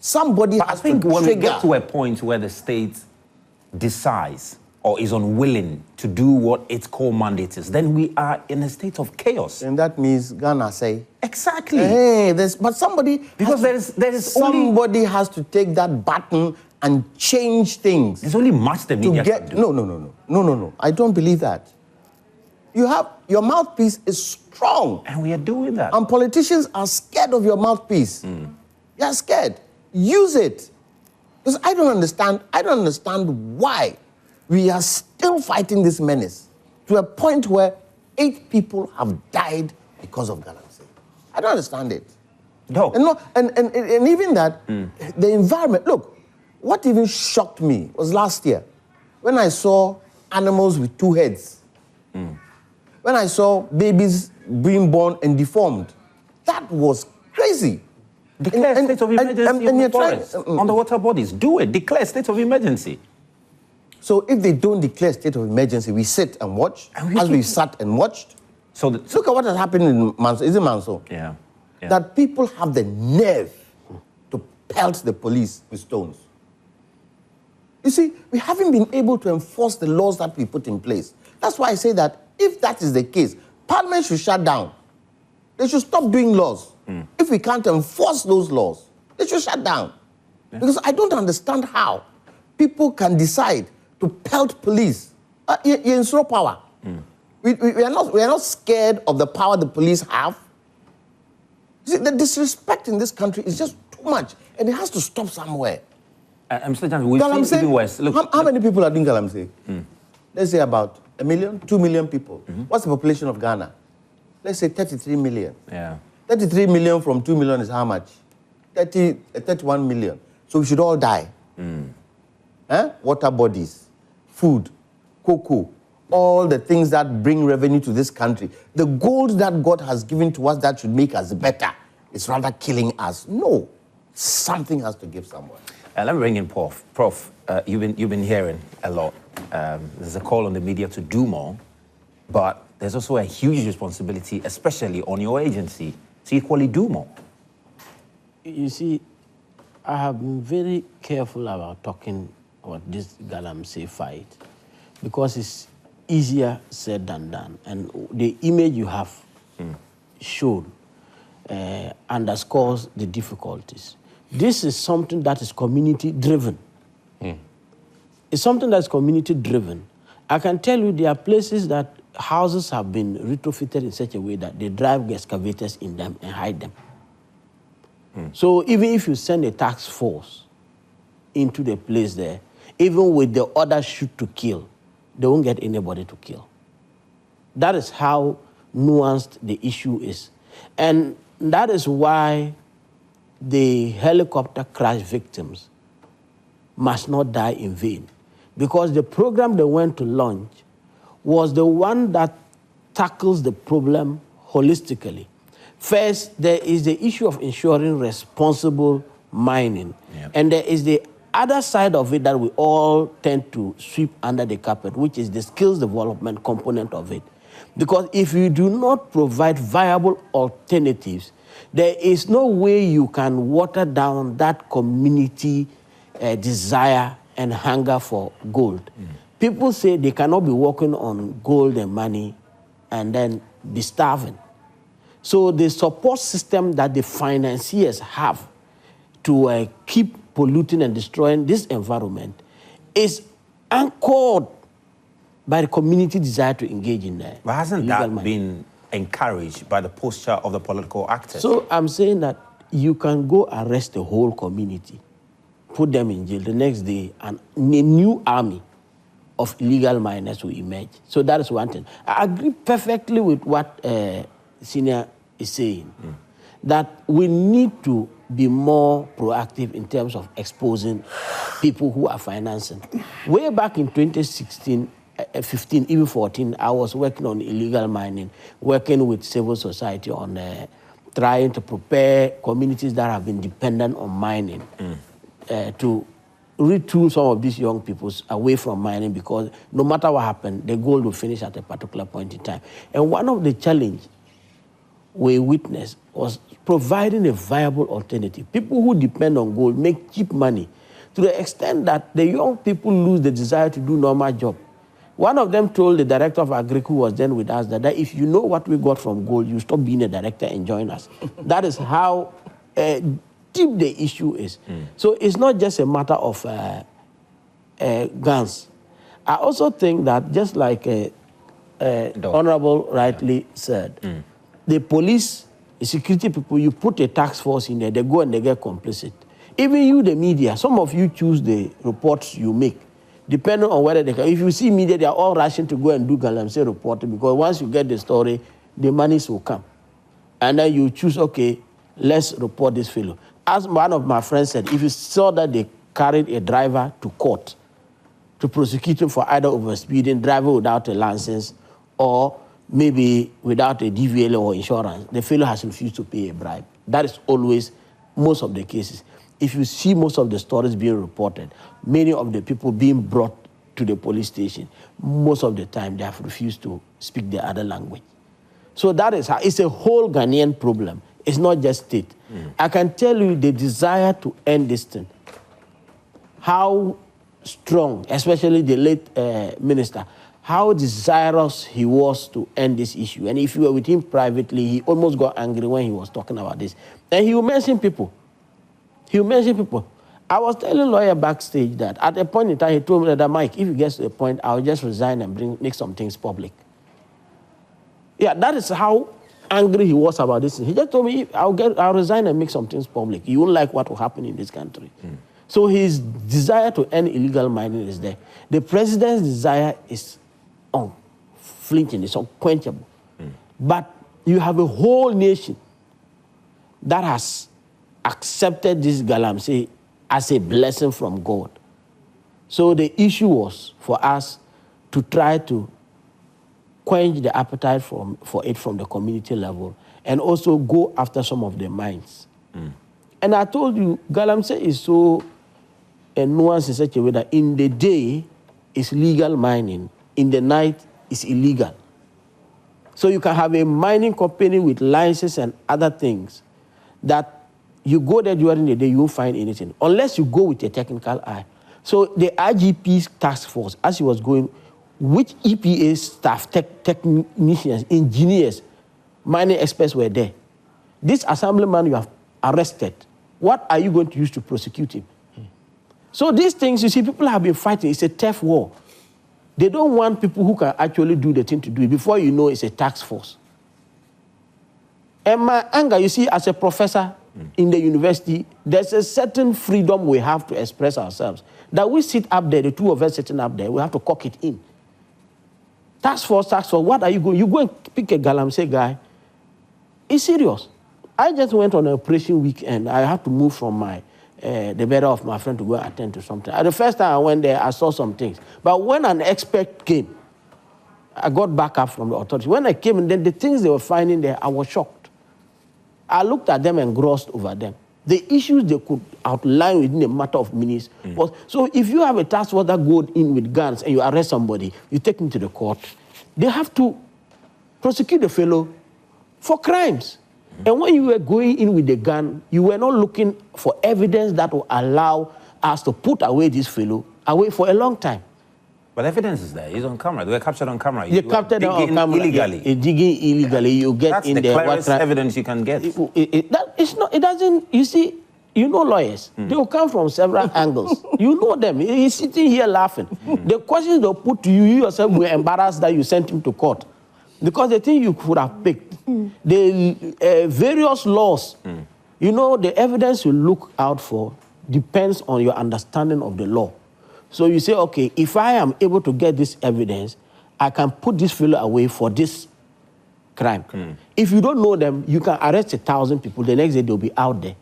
Somebody has to trigger. I think when we get to a point where the state decides or is unwilling to do what its core mandate is, then we are in a state of chaos. And that means Ghana say, Exactly. hey, but somebody... Because somebody has to take that button and change things. There's only much the media can do. No. I don't believe that. Your mouthpiece is strong. And we are doing that. And politicians are scared of your mouthpiece. They are scared. Use it. Because I don't understand why we are still fighting this menace to a point where 8 people have died because of Galamsey. I don't understand it. No. And even that, the environment, look, what even shocked me was last year when I saw animals with 2 heads. When I saw babies being born and deformed. That was crazy. Declare state of emergency on the forests, on the water bodies. Do it. Declare state of emergency. So if they don't declare state of emergency, we sit and watch, as we sat and watched. So look at what has happened in Manso. Is it Manso? Yeah. That people have the nerve to pelt the police with stones. You see, we haven't been able to enforce the laws that we put in place. That's why I say that if that is the case, Parliament should shut down. They should stop doing laws. If we can't enforce those laws, they should shut down. Because I don't understand how people can decide to pelt police. You're in slow power. We are not scared of the power the police have. See, the disrespect in this country is just too much, and it has to stop somewhere. Mr. Johnson, we've seen even worse. Look, how many people are doing Galamsey? Let's say about 1 million, 2 million people. What's the population of Ghana? Let's say 33 million. Yeah. 33 million from 2 million is how much? 31 million. So we should all die. Water bodies, food, cocoa, all the things that bring revenue to this country. The gold that God has given to us that should make us better is rather killing us. No, something has to give somewhere. Let me bring in Prof. Prof, you've been hearing a lot. There's a call on the media to do more, but there's also a huge responsibility, especially on your agency, to equally do more. You see, I have been very careful about talking about this Galamsey fight because it's easier said than done. And the image you have shown underscores the difficulties. This is something that is community-driven. It's something that's community-driven. I can tell you there are places that houses have been retrofitted in such a way that they drive excavators in them and hide them. So even if you send a task force into the place there, even with the order shoot to kill, they won't get anybody to kill. That is how nuanced the issue is. And that is why the helicopter crash victims must not die in vain. Because the program they went to launch was the one that tackles the problem holistically. First, there is the issue of ensuring responsible mining. And there is the other side of it that we all tend to sweep under the carpet, which is the skills development component of it. Because if you do not provide viable alternatives, there is no way you can water down that community desire and hunger for gold. People say they cannot be working on gold and money and then be starving. So the support system that the financiers have to keep polluting and destroying this environment is anchored by the community desire to engage in that. But hasn't that been encouraged by the posture of the political actors? So I'm saying that you can go arrest the whole community, put them in jail. The next day, and a new army of illegal miners will emerge. So that is one thing. I agree perfectly with what Senior is saying, that we need to be more proactive in terms of exposing people who are financing. Way back in 2016, 15, even 14, I was working on illegal mining, working with civil society on trying to prepare communities that have been dependent on mining to retool some of these young people away from mining, because no matter what happened, the gold will finish at a particular point in time. And one of the challenges we witnessed was providing a viable alternative. People who depend on gold make cheap money to the extent that the young people lose the desire to do normal job. One of them told the director of Agric, who was then with us, that if you know what we got from gold, you stop being a director and join us. That is how deep the issue is. So it's not just a matter of guns. I also think that, just like Honorable rightly said, the police, the security people, you put a task force in there, they go and they get complicit. Even you, the media, some of you choose the reports you make, depending on whether they can. If you see media, they are all rushing to go and do Galamsey reporting, because once you get the story, the monies will come. And then you choose, okay, let's report this fellow. As one of my friends said, if you saw that they carried a driver to court to prosecute him for either overspeeding, driving without a license, or maybe without a DVL or insurance, the fellow has refused to pay a bribe. That is always most of the cases. If you see most of the stories being reported, many of the people being brought to the police station, most of the time they have refused to speak the other language. So that is how, it's a whole Ghanaian problem. It's not just state. I can tell you the desire to end this thing, how strong, especially the late minister, how desirous he was to end this issue. And if you were with him privately, he almost got angry when he was talking about this. And he will mention people. He will mention people. I was telling lawyer backstage that at a point in time, he told me that, Mike, if you get to a point, I'll just resign and make some things public. Yeah, that is how angry he was about this. He just told me, I'll resign and make some things public. You won't like what will happen in this country. So his desire to end illegal mining is there. The president's desire is unflinching, it's unquenchable. But you have a whole nation that has accepted this Galamsey as a blessing from God. So the issue was for us to try to quench the appetite for it from the community level and also go after some of the mines. And I told you, Galamsey is so nuanced in such a way that in the day, it's legal mining. In the night, it's illegal. So you can have a mining company with licenses and other things that you go there during the day, you won't find anything, unless you go with a technical eye. So the IGP's task force, as he was going, which EPA staff, technicians, engineers, mining experts were there? This assemblyman you have arrested, what are you going to use to prosecute him? So these things, you see, people have been fighting. It's a tough war. They don't want people who can actually do the thing to do it. Before you know, it's a task force. And my anger, you see, as a professor in the university, there's a certain freedom we have to express ourselves. That we sit up there, the two of us sitting up there, we have to cock it in. Task force, what are you going? You go and pick a Galamsey guy. It's serious. I just went on an operation weekend. I had to move from the bed of my friend to go attend to something. The first time I went there, I saw some things. But when an expert came, I got back up from the authority. When I came, and then the things they were finding there, I was shocked. I looked at them and grossed over them. The issues they could outline within a matter of minutes. So if you have a task force that goes in with guns and you arrest somebody, you take him to the court, they have to prosecute the fellow for crimes. And when you were going in with the gun, you were not looking for evidence that will allow us to put away this fellow away for a long time. But evidence is there. He's on camera. They were captured on camera. They captured on camera illegally. Digging illegally. You get That's in the there. clearest evidence you can get. It doesn't. You see, you know lawyers. They will come from several angles. You know them. He's sitting here laughing. The questions they'll put to you, you yourself were embarrassed that you sent him to court, because the thing you could have picked, the various laws. You know, the evidence you look out for depends on your understanding of the law. So you say, okay, if I am able to get this evidence, I can put this fellow away for this crime. If you don't know them, you can arrest 1,000 people. The next day, they'll be out there.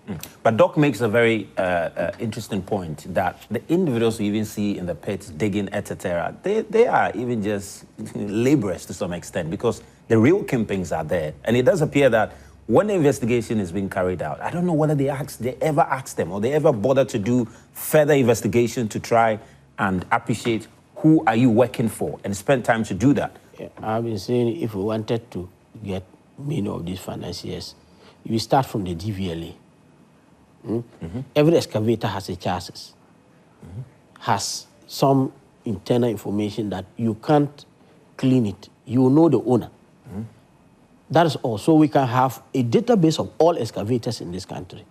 But Doc makes a very interesting point that the individuals we even see in the pits digging, etc., they are even just laborers to some extent, because the real kingpins are there. And it does appear that when the investigation is being carried out, I don't know whether they ever asked them or they ever bother to do further investigation to try and appreciate who are you working for and spend time to do that. Yeah, I've been saying if we wanted to get many of these financiers, we start from the DVLA. Every excavator has a chassis, has some internal information that you can't clean it. You know the owner. That is all. So we can have a database of all excavators in this country.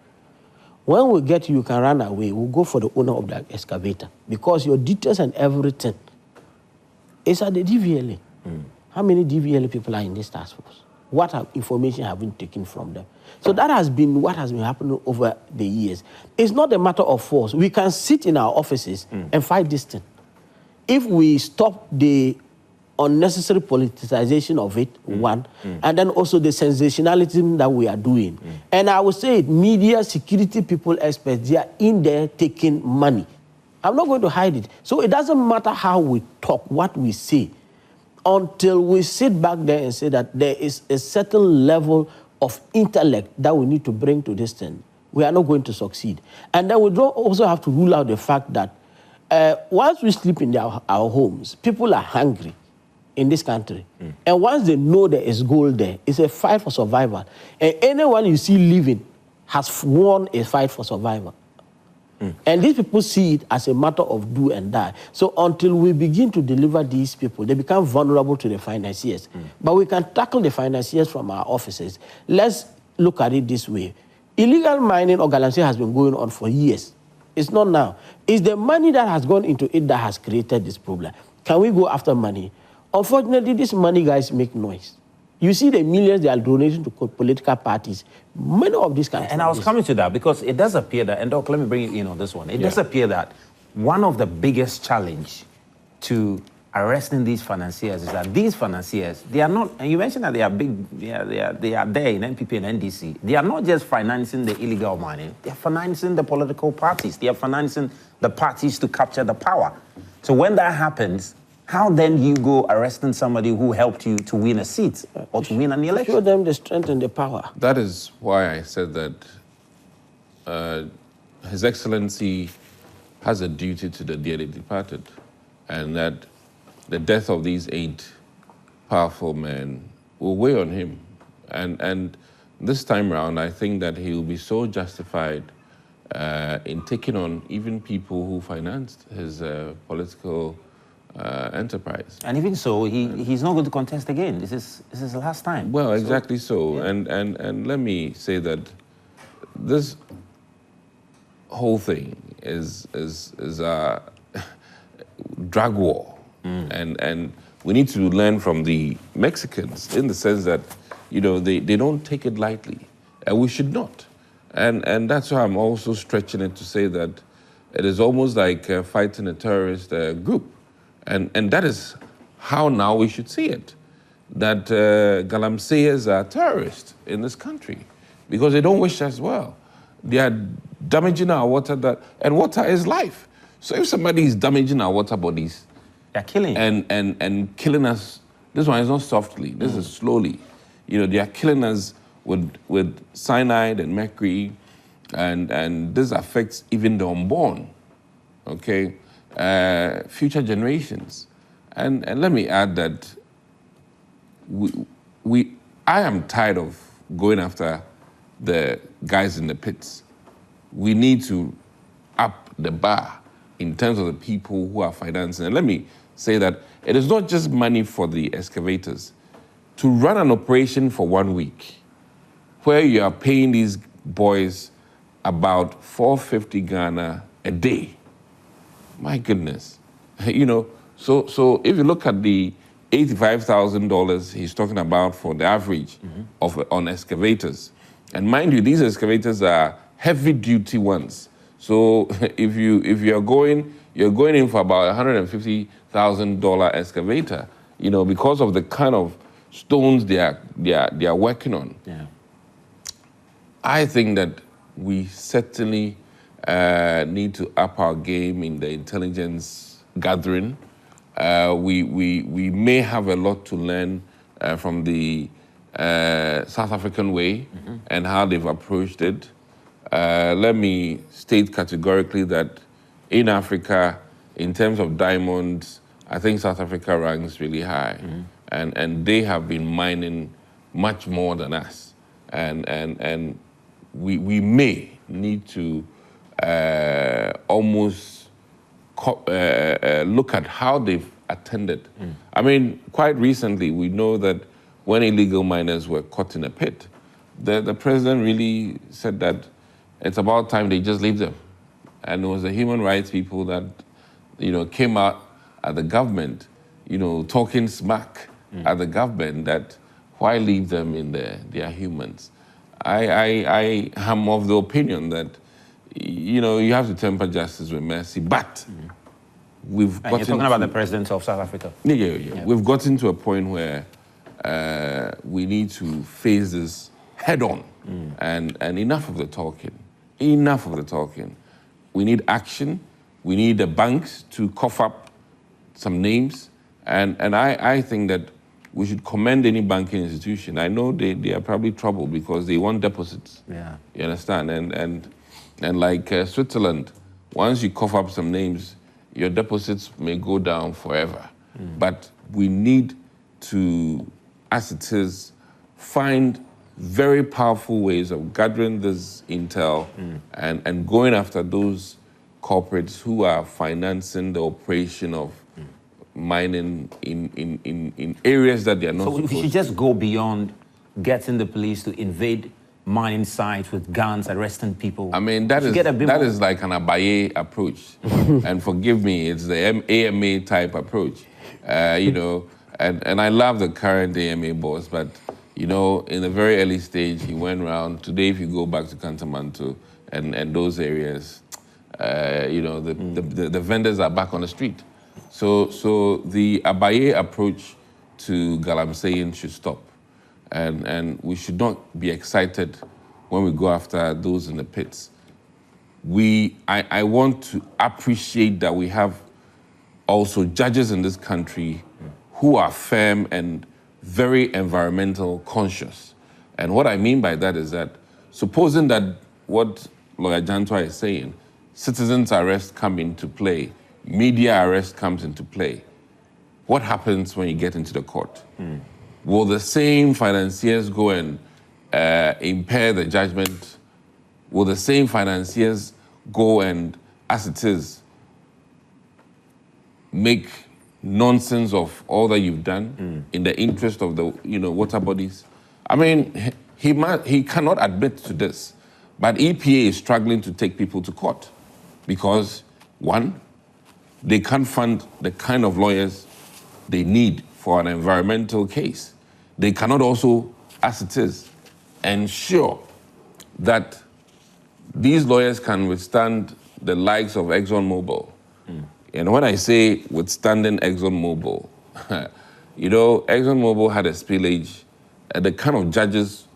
When we get you can run away, we'll go for the owner of that excavator because your details and everything is at the DVLA. How many DVLA people are in this task force? What information have been taken from them? So that has been what has been happening over the years. It's not a matter of force. We can sit in our offices and fight this thing. If we stop the unnecessary politicization of it, one, and then also the sensationalism that we are doing. And I would say media, security people, experts, they are in there taking money. I'm not going to hide it. So it doesn't matter how we talk, what we say, until we sit back there and say that there is a certain level of intellect that we need to bring to this thing. We are not going to succeed. And then we don't also have to rule out the fact that once we sleep in our homes, people are hungry in this country. And once they know there is gold there, it's a fight for survival. And anyone you see living has won a fight for survival. And these people see it as a matter of do and die. So until we begin to deliver these people, they become vulnerable to the financiers. But we can tackle the financiers from our offices. Let's look at it this way. Illegal mining or galamsey has been going on for years. It's not now. It's the money that has gone into it that has created this problem. Can we go after money? Unfortunately, these money guys make noise. You see the millions they are donating to political parties. Many of these countries. And I was coming to that because it does appear that, and Doc, let me bring you in on this one. It does appear that one of the biggest challenge to arresting these financiers is that these financiers, they are not, and you mentioned that they are big, they are there in NPP and NDC. They are not just financing the illegal mining, they are financing the political parties. They are financing the parties to capture the power. So when that happens, how then do you go arresting somebody who helped you to win a seat or to win an election? Show them the strength and the power. That is why I said that His Excellency has a duty to the dearly departed, and that the death of these 8 powerful men will weigh on him. And this time around, I think that he will be so justified in taking on even people who financed his political enterprise. And even so, he's not going to contest again. This is the last time. Well, exactly so. Yeah. And let me say that this whole thing is a drug war. And we need to learn from the Mexicans in the sense that, you know, they don't take it lightly. And we should not. And that's why I'm also stretching it to say that it is almost like fighting a terrorist group. And that is how now we should see it, that galamseyers are terrorists in this country because they don't wish us well. They are damaging our water, and water is life. So if somebody is damaging our water bodies, they're killing and killing us, this one is not softly, this is slowly. You know, they are killing us with cyanide and mercury, and this affects even the unborn, okay? Future generations. And let me add that I am tired of going after the guys in the pits. We need to up the bar in terms of the people who are financing. And let me say that it is not just money for the excavators. To run an operation for 1 week where you are paying these boys about 450 Ghana a day, my goodness. You know, so if you look at the $85,000 he's talking about for the average on excavators, and mind you, these excavators are heavy-duty ones. So if you're going in for about $150,000 excavator, you know, because of the kind of stones they are working on. Yeah. I think that we certainly need to up our game in the intelligence gathering. We may have a lot to learn from the South African way and how they've approached it. Let me state categorically that in Africa, in terms of diamonds, I think South Africa ranks really high. And they have been mining much more than us. And we may need to almost look at how they've attended. I mean, quite recently, we know that when illegal miners were caught in a pit, the president really said that it's about time they just leave them. And it was the human rights people that, came out at the government, talking smack at the government that why leave them in there? They are humans. I am of the opinion that, you have to temper justice with mercy, but we've gotten... You're talking about the president of South Africa? Yeah. We've gotten to a point where we need to face this head on. And enough of the talking. Enough of the talking. We need action. We need the banks to cough up some names. And I think that we should commend any banking institution. I know they are probably troubled because they want deposits. Yeah. You understand? And like Switzerland, once you cough up some names, your deposits may go down forever. But we need to, as it is, find very powerful ways of gathering this intel and going after those corporates who are financing the operation of mining in areas that they are not supposed to. So we should just go beyond getting the police to invade mining sites with guns, arresting people. I mean, that is like an Abaye approach. And forgive me, it's the AMA type approach. And I love the current AMA boss, but in the very early stage, he went around. Today, if you go back to Kantamanto and those areas, the vendors are back on the street. So the Abaye approach to Galamsey should stop. And we should not be excited when we go after those in the pits. I want to appreciate that we have also judges in this country who are firm and very environmental conscious. And what I mean by that is that, supposing that what Lawyer Jantwa is saying, citizens' arrest come into play, media arrest comes into play, what happens when you get into the court? Will the same financiers go and impair the judgment? Will the same financiers go and, as it is, make nonsense of all that you've done in the interest of the water bodies? I mean, he cannot admit to this, but EPA is struggling to take people to court because, one, they can't fund the kind of lawyers they need for an environmental case. They cannot also, as it is, ensure that these lawyers can withstand the likes of ExxonMobil. And when I say withstanding ExxonMobil, ExxonMobil had a spillage, the kind of judges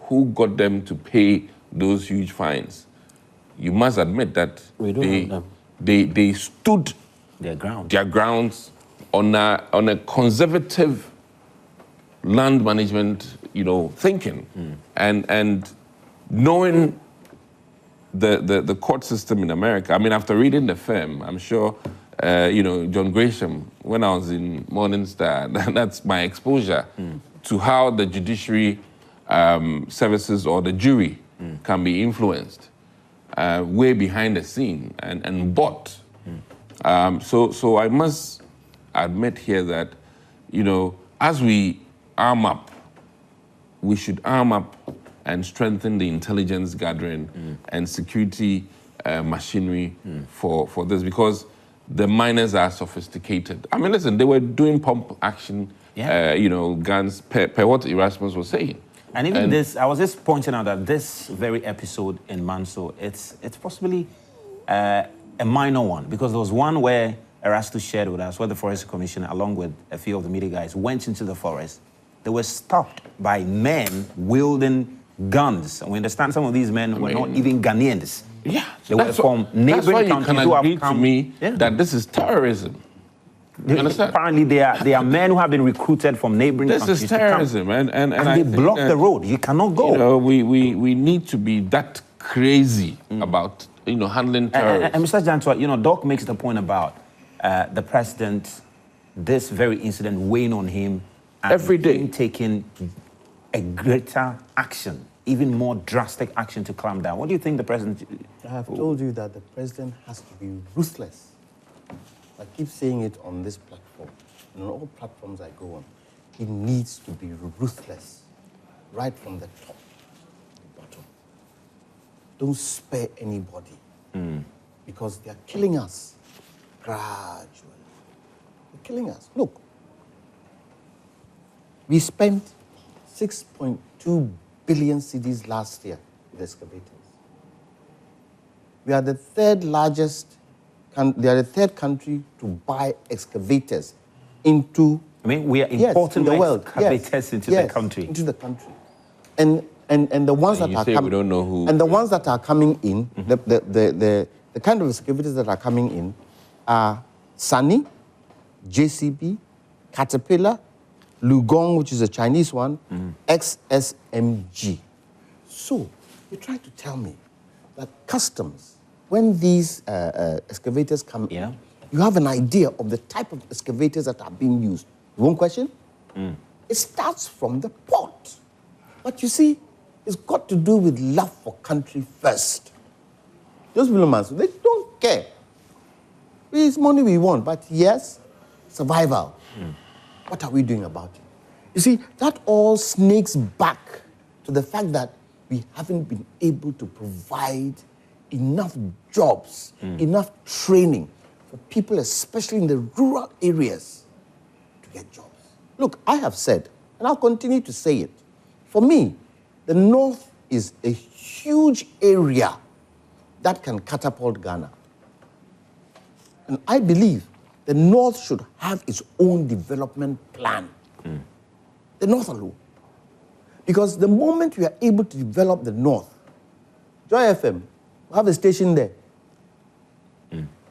who got them to pay those huge fines. You must admit that they stood their grounds on a conservative land management, thinking, and knowing the court system in America. I mean, after reading the firm, I'm sure, John Gresham, when I was in Morningstar, that's my exposure to how the judiciary services or the jury can be influenced way behind the scene and bought. So I must admit here that, as we arm up, we should arm up and strengthen the intelligence gathering and security machinery for this, because the miners are sophisticated. I mean, listen, they were doing pump action, guns, per what Erasmus was saying. And even this, I was just pointing out that this very episode in Manso, it's possibly a minor one, because there was one where Erastus shared with us, where the Forest Commission, along with a few of the media guys, went into the forest. They were stopped by men wielding guns. And we understand some of these men were not even Ghanaians. Yeah, they were from neighboring countries who have come. To me that this is terrorism. You understand? Apparently, they are men who have been recruited from neighboring countries. This is terrorism, and they block the road. You cannot go. We need to be that crazy about handling terrorism. And Mr. Jantwa, Doc makes the point about the president, this very incident weighing on him. Every day. Taking a greater action, even more drastic action to clamp down. What do you think the president... I have told you that the president has to be ruthless I keep saying it on this platform, and on all platforms I go on, it needs to be ruthless, right from the top to the bottom. Don't spare anybody, because they're killing us gradually. They're killing us. Look, we spent 6.2 billion cedis last year with excavators. We are the third country to buy excavators into. I mean, we are importing the world. excavators into the country. Into the country, and the ones that are coming. We don't know who. And the ones that are coming in, the kind of excavators that are coming in, are Sany, JCB, Caterpillar, Lugong, which is a Chinese one, XSMG. So you try to tell me that customs, when these excavators come in, you have an idea of the type of excavators that are being used. You won't question? It starts from the port. But you see, it's got to do with love for country first. Those Willemans, they don't care. It's money we want, but yes, survival. What are we doing about it? You see, that all snakes back to the fact that we haven't been able to provide enough jobs, enough training for people, especially in the rural areas, to get jobs. Look, I have said, and I'll continue to say it, for me, the North is a huge area that can catapult Ghana. And I believe the North should have its own development plan. The North alone. Because the moment we are able to develop the North, Joy FM will have a station there.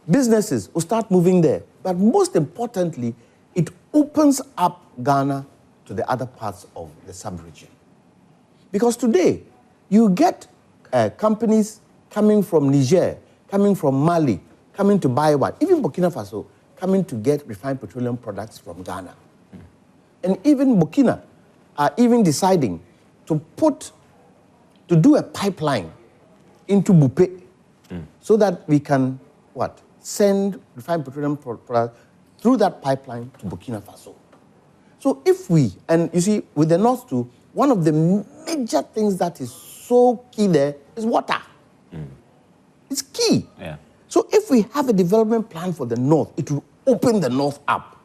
Businesses will start moving there. But most importantly, it opens up Ghana to the other parts of the sub-region. Because today, you get companies coming from Niger, coming from Mali, coming to buy what? Even Burkina Faso, coming to get refined petroleum products from Ghana. And even Burkina are even deciding to do a pipeline into Bupe so that we can, send refined petroleum products through that pipeline to Burkina Faso. So if we, and you see, with the North too, one of the major things that is so key there is water. It's key. Yeah. So if we have a development plan for the North, it will open the North up.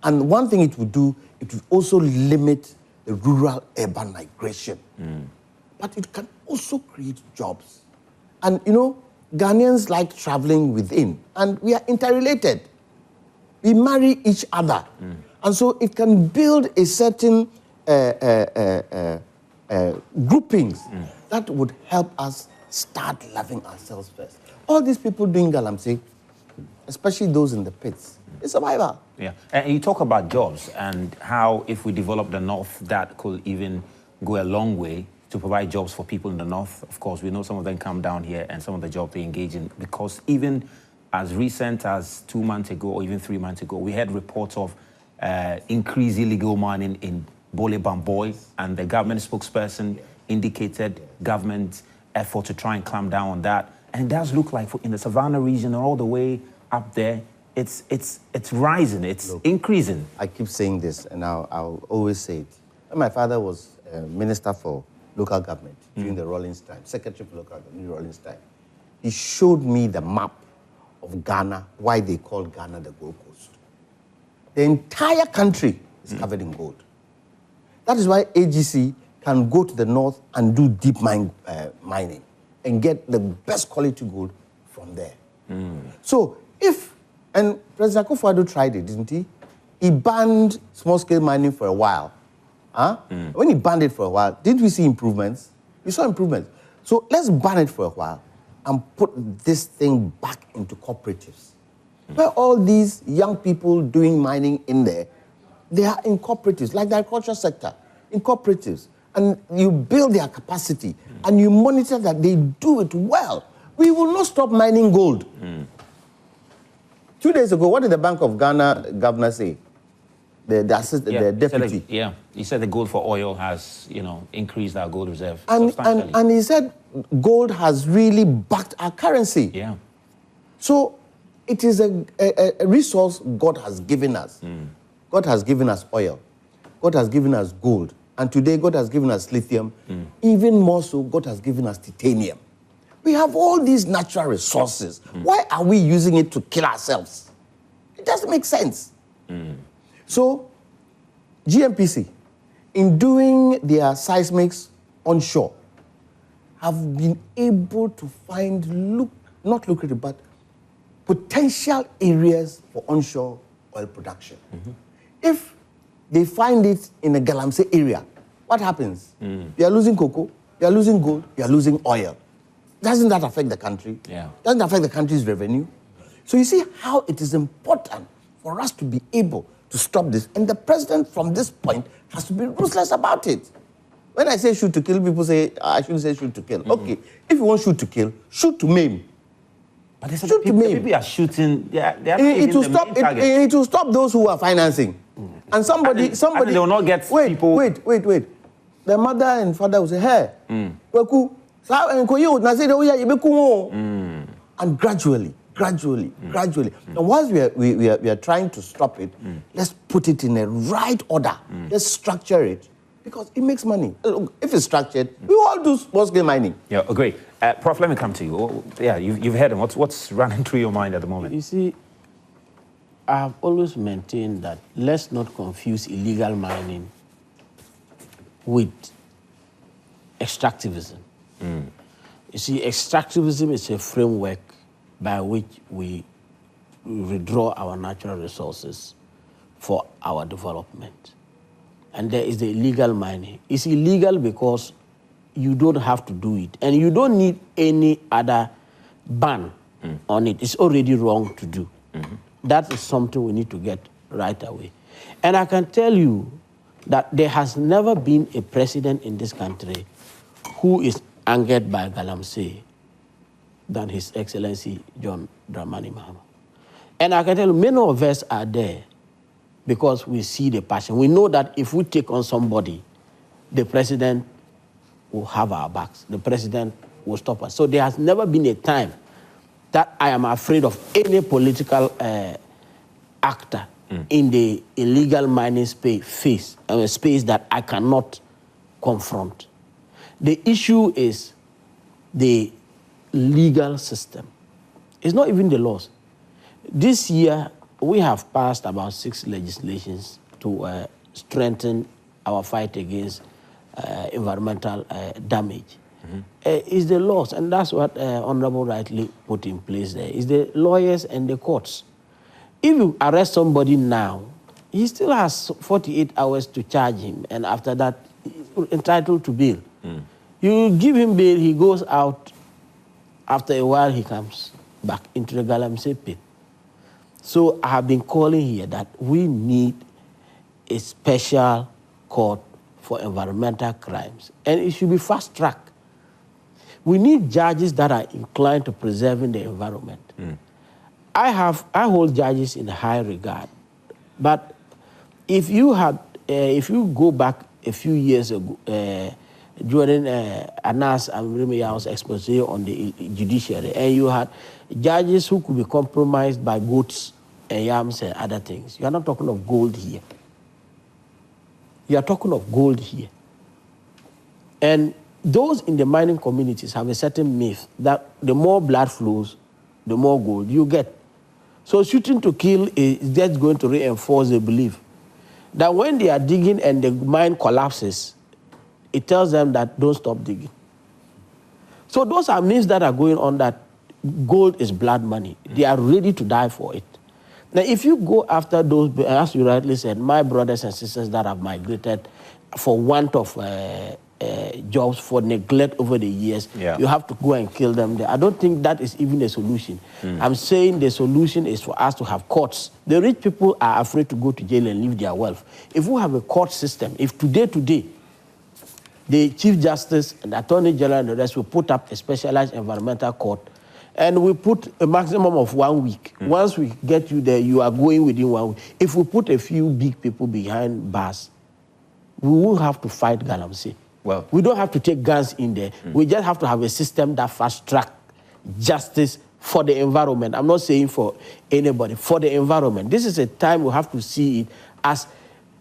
And one thing it will do, it will also limit the rural-urban migration. But it can also create jobs. And, you know, Ghanaians like traveling within, and we are interrelated. We marry each other. And so it can build a certain groupings that would help us start loving ourselves first. All these people doing Galamsey, especially those in the pits, it's survival. Yeah, and you talk about jobs and how if we develop the North, that could even go a long way to provide jobs for people in the North. Of course, we know some of them come down here and some of the jobs they engage in, because even as recent as 2 months ago or even 3 months ago, we had reports of increased illegal mining in Bole Bamboy, and the government spokesperson indicated government effort to try and clamp down on that. And it does look like in the Savannah region or all the way up there, it's rising, it's increasing. I keep saying this, and I'll always say it. When my father was Minister for Local Government during the Rawlings time, Secretary for Local Government during Rawlings time, he showed me the map of Ghana, why they call Ghana the Gold Coast. The entire country is covered in gold. That is why AGC can go to the north and do deep mining and get the best quality gold from there. So and President Akufo-Addo tried it, didn't he? He banned small-scale mining for a while. When he banned it for a while, did we see improvements? We saw improvements. So let's ban it for a while and put this thing back into cooperatives. Where all these young people doing mining in there, they are in cooperatives, like the agriculture sector, in cooperatives. And you build their capacity and you monitor that they do it well. We will not stop mining gold. 2 days ago, what did the Bank of Ghana governor say? The deputy. He said the gold for oil has, increased our gold reserve substantially. And he said gold has really backed our currency. Yeah. So It is a resource God has given us. God has given us oil. God has given us gold. And today, God has given us lithium. Even more so, God has given us titanium. We have all these natural resources. Why are we using it to kill ourselves? It doesn't make sense. So, GNPC, in doing their seismics onshore, have been able to find, not lucrative, but potential areas for onshore oil production. If they find it in the Galamsey area, what happens? You are losing cocoa, you are losing gold, you are losing oil. Doesn't that affect the country? Yeah. Doesn't affect the country's revenue? So you see how it is important for us to be able to stop this. And the president, from this point, has to be ruthless about it. When I say shoot to kill, people say, I shouldn't say shoot to kill. Okay, if you want shoot to kill, shoot to maim. But they said Shoot to maim. people are shooting. They are It will stop those who are financing. And somebody, they will not get people. Wait. The mother and father will say, hey, and gradually. And once we are trying to stop it, let's put it in a right order. Let's structure it. Because it makes money. Look, if it's structured, we all do small-scale mining. Yeah, agree. Prof, let me come to you. Yeah, you've heard him. What's running through your mind at the moment? You see, I have always maintained that let's not confuse illegal mining with extractivism. You see, extractivism is a framework by which we withdraw our natural resources for our development. And there is the illegal mining. It's illegal because you don't have to do it. And you don't need any other ban on it. It's already wrong to do. That is something we need to get right away. And I can tell you that there has never been a president in this country who is angered by Galamsey than His Excellency John Dramani Mahama. And I can tell you, many of us are there because we see the passion. We know that if we take on somebody, the president will have our backs. The president will stop us. So there has never been a time that I am afraid of any political actor in the illegal mining space that I cannot confront. The issue is the legal system. It's not even the laws. This year, we have passed about 6 legislations to strengthen our fight against environmental damage. It's the laws, and that's what Honorable rightly put in place there. It's the lawyers and the courts. If you arrest somebody now, he still has 48 hours to charge him, and after that, he's entitled to bail. You give him bail, he goes out. After a while, he comes back into the Galamsey pit. So I have been calling here that we need a special court for environmental crimes, and it should be fast-tracked. We need judges that are inclined to preserving the environment. I hold judges in high regard, but if you go back a few years ago, during Anas Amrimiya's expose on the judiciary, and you had judges who could be compromised by goats and yams and other things. You are not talking of gold here. You are talking of gold here. And those in the mining communities have a certain myth that the more blood flows, the more gold you get. So shooting to kill is just going to reinforce the belief that when they are digging and the mine collapses, it tells them that don't stop digging. So those are myths that are going on, that gold is blood money. They are ready to die for it. Now, if you go after those, as you rightly said, my brothers and sisters that have migrated for want of jobs, for neglect over the years, you have to go and kill them there. I don't think that is even a solution. I'm saying the solution is for us to have courts. The rich people are afraid to go to jail and leave their wealth. If we have a court system, if today, the Chief Justice and the Attorney General and the rest will put up a specialized environmental court, and we put a maximum of 1 week. Once we get you there, you are going within 1 week. If we put a few big people behind bars, we won't have to fight Galamsey. Well, we don't have to take guns in there. We just have to have a system that fast-track justice for the environment. I'm not saying for anybody, for the environment. This is a time we have to see it as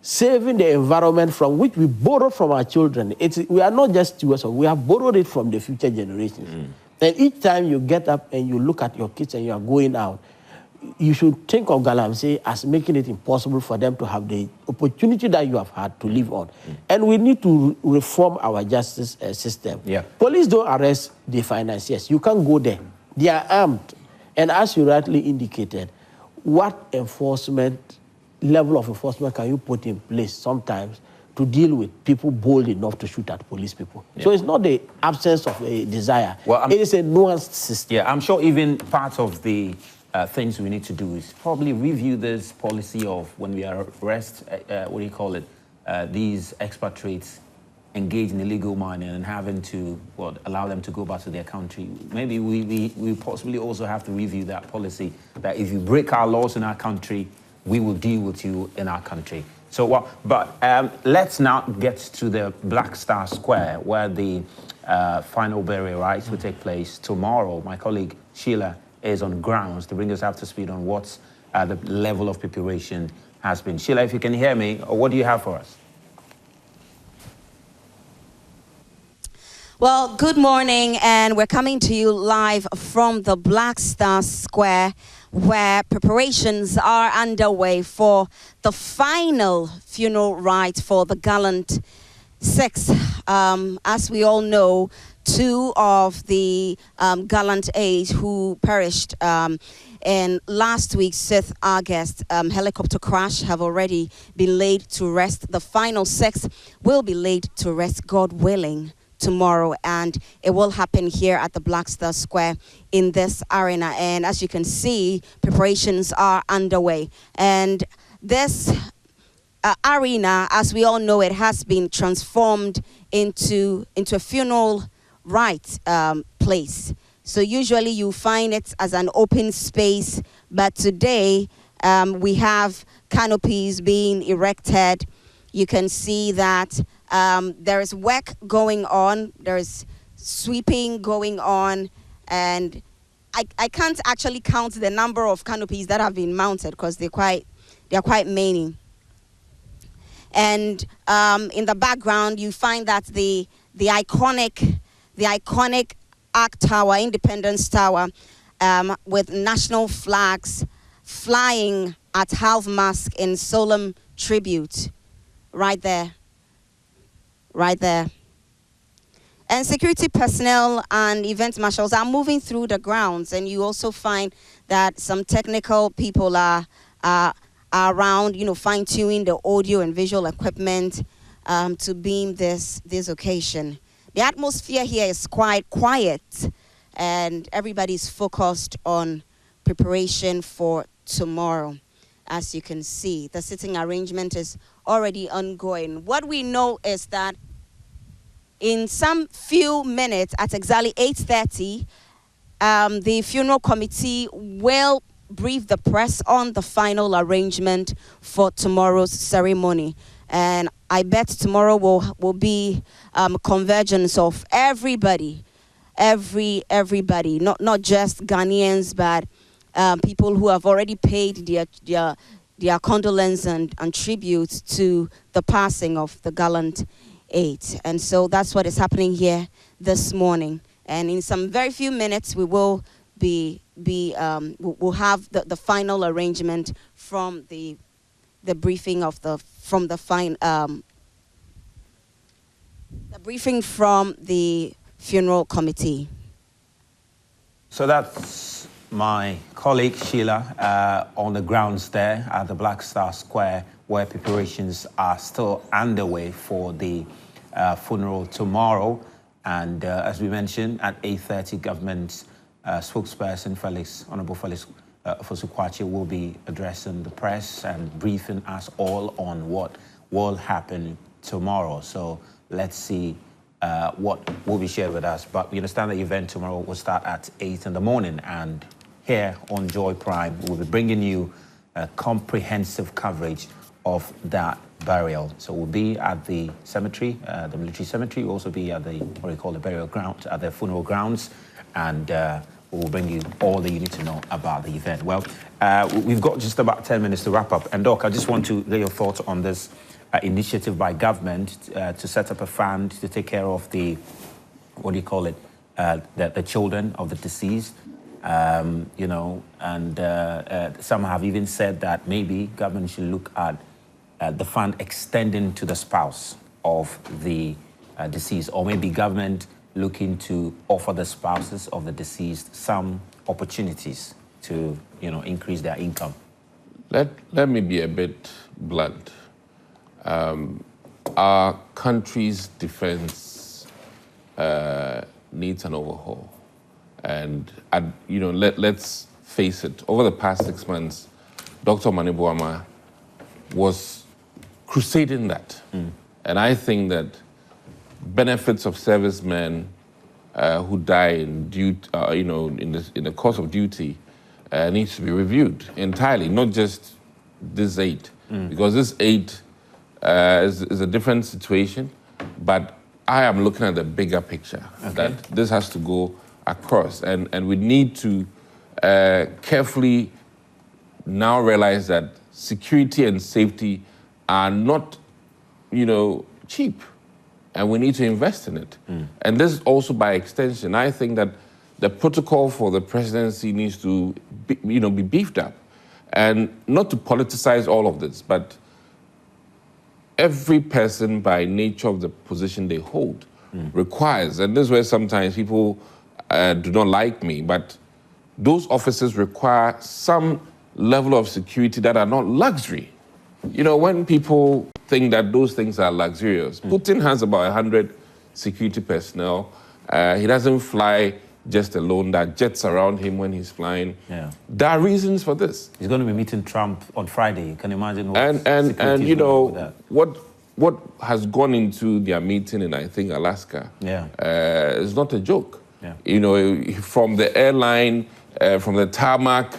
saving the environment from which we borrowed from our children. We are not just stewards, we have borrowed it from the future generations. And each time you get up and you look at your kids and you are going out, you should think of Galamsey as making it impossible for them to have the opportunity that you have had to live on. And we need to reform our justice system. Yeah. Police don't arrest the financiers. You can't go there. They are armed. And as you rightly indicated, what level of enforcement can you put in place sometimes to deal with people bold enough to shoot at police people? Yeah. So it's not the absence of a desire. Well, it is a nuanced system. Yeah, I'm sure even part of the things we need to do is probably review this policy of when we arrest, these expatriates engage in illegal mining and having to allow them to go back to their country. Maybe we possibly also have to review that policy that if you break our laws in our country, we will deal with you in our country. So, let's now get to the Black Star Square where the final burial rites will take place tomorrow. My colleague Sheila is on grounds to bring us up to speed on what the level of preparation has been. Sheila, if you can hear me, what do you have for us? Well, good morning, and we're coming to you live from the Black Star Square, where preparations are underway for the final funeral rite for the gallant six. As we all know, two of the gallant eight who perished in last week's 6th August helicopter crash have already been laid to rest. The final six will be laid to rest, God willing, tomorrow, and it will happen here at the Black Star Square in this arena. And as you can see, preparations are underway. And this arena, as we all know, it has been transformed into a funeral rite place. So usually you find it as an open space, but today we have canopies being erected. You can see that there is work going on, there is sweeping going on, and I can't actually count the number of canopies that have been mounted because they're quite many. And in the background, you find that the iconic Arc Tower, Independence Tower, with national flags flying at half-mast in solemn tribute, right there. And security personnel and event marshals are moving through the grounds, and you also find that some technical people are around, fine-tuning the audio and visual equipment to beam this occasion. The atmosphere here is quite quiet, and everybody's focused on preparation for tomorrow. As you can see, the sitting arrangement is already ongoing. What we know is that in some few minutes, at exactly 8:30, the funeral committee will brief the press on the final arrangement for tomorrow's ceremony. And I bet tomorrow will be convergence of everybody, not just Ghanaians, but people who have already paid their condolence and tribute to the passing of the gallant eight. And so that's what is happening here this morning. And in some very few minutes, we will we'll have the final arrangement from the briefing of the briefing from the funeral committee. So that's my colleague Sheila on the grounds there at the Black Star Square, where preparations are still underway for the funeral tomorrow. And as we mentioned, at 8:30, government spokesperson Honorable Felix Fosu-Kwakye will be addressing the press and briefing us all on what will happen tomorrow. So let's see what will be shared with us. But we understand the event tomorrow will start at 8 in the morning. And here on Joy Prime, we'll be bringing you a comprehensive coverage of that burial. So we'll be at the cemetery, the military cemetery. We'll also be at the, the burial ground, at the funeral grounds. And We'll bring you all that you need to know about the event. Well, we've got just about 10 minutes to wrap up. And Doc, I just want to get your thoughts on this initiative by government to set up a fund to take care of the, what do you call it, the children of the deceased. You know, and some have even said that maybe government should look at the fund extending to the spouse of the deceased, or maybe government looking to offer the spouses of the deceased some opportunities to, you know, increase their income. Let me be a bit blunt. Our country's defense needs an overhaul. And, you know, let's face it, over the past 6 months, Dr. Omane Boamah was crusading that. And I think that benefits of servicemen who die in you know, in the course of duty needs to be reviewed entirely, not just this aid, because this aid is a different situation. But I am looking at the bigger picture, that this has to go across, and we need to carefully now realize that security and safety are not, you know, cheap, and we need to invest in it. And this is also by extension. I think that the protocol for the presidency needs to be, you know, be beefed up, and not to politicize all of this, but every person by nature of the position they hold requires, and this is where sometimes people do not like me, but those offices require some level of security that are not luxury. You know, when people think that those things are luxurious, Putin has about 100 security personnel. He doesn't fly just alone. There are jets around him when he's flying. Yeah. There are reasons for this. He's going to be meeting Trump on Friday. You can imagine what And you know, what has gone into their meeting in, I think, Alaska, is not a joke. Yeah. You know, from the airline, from the tarmac.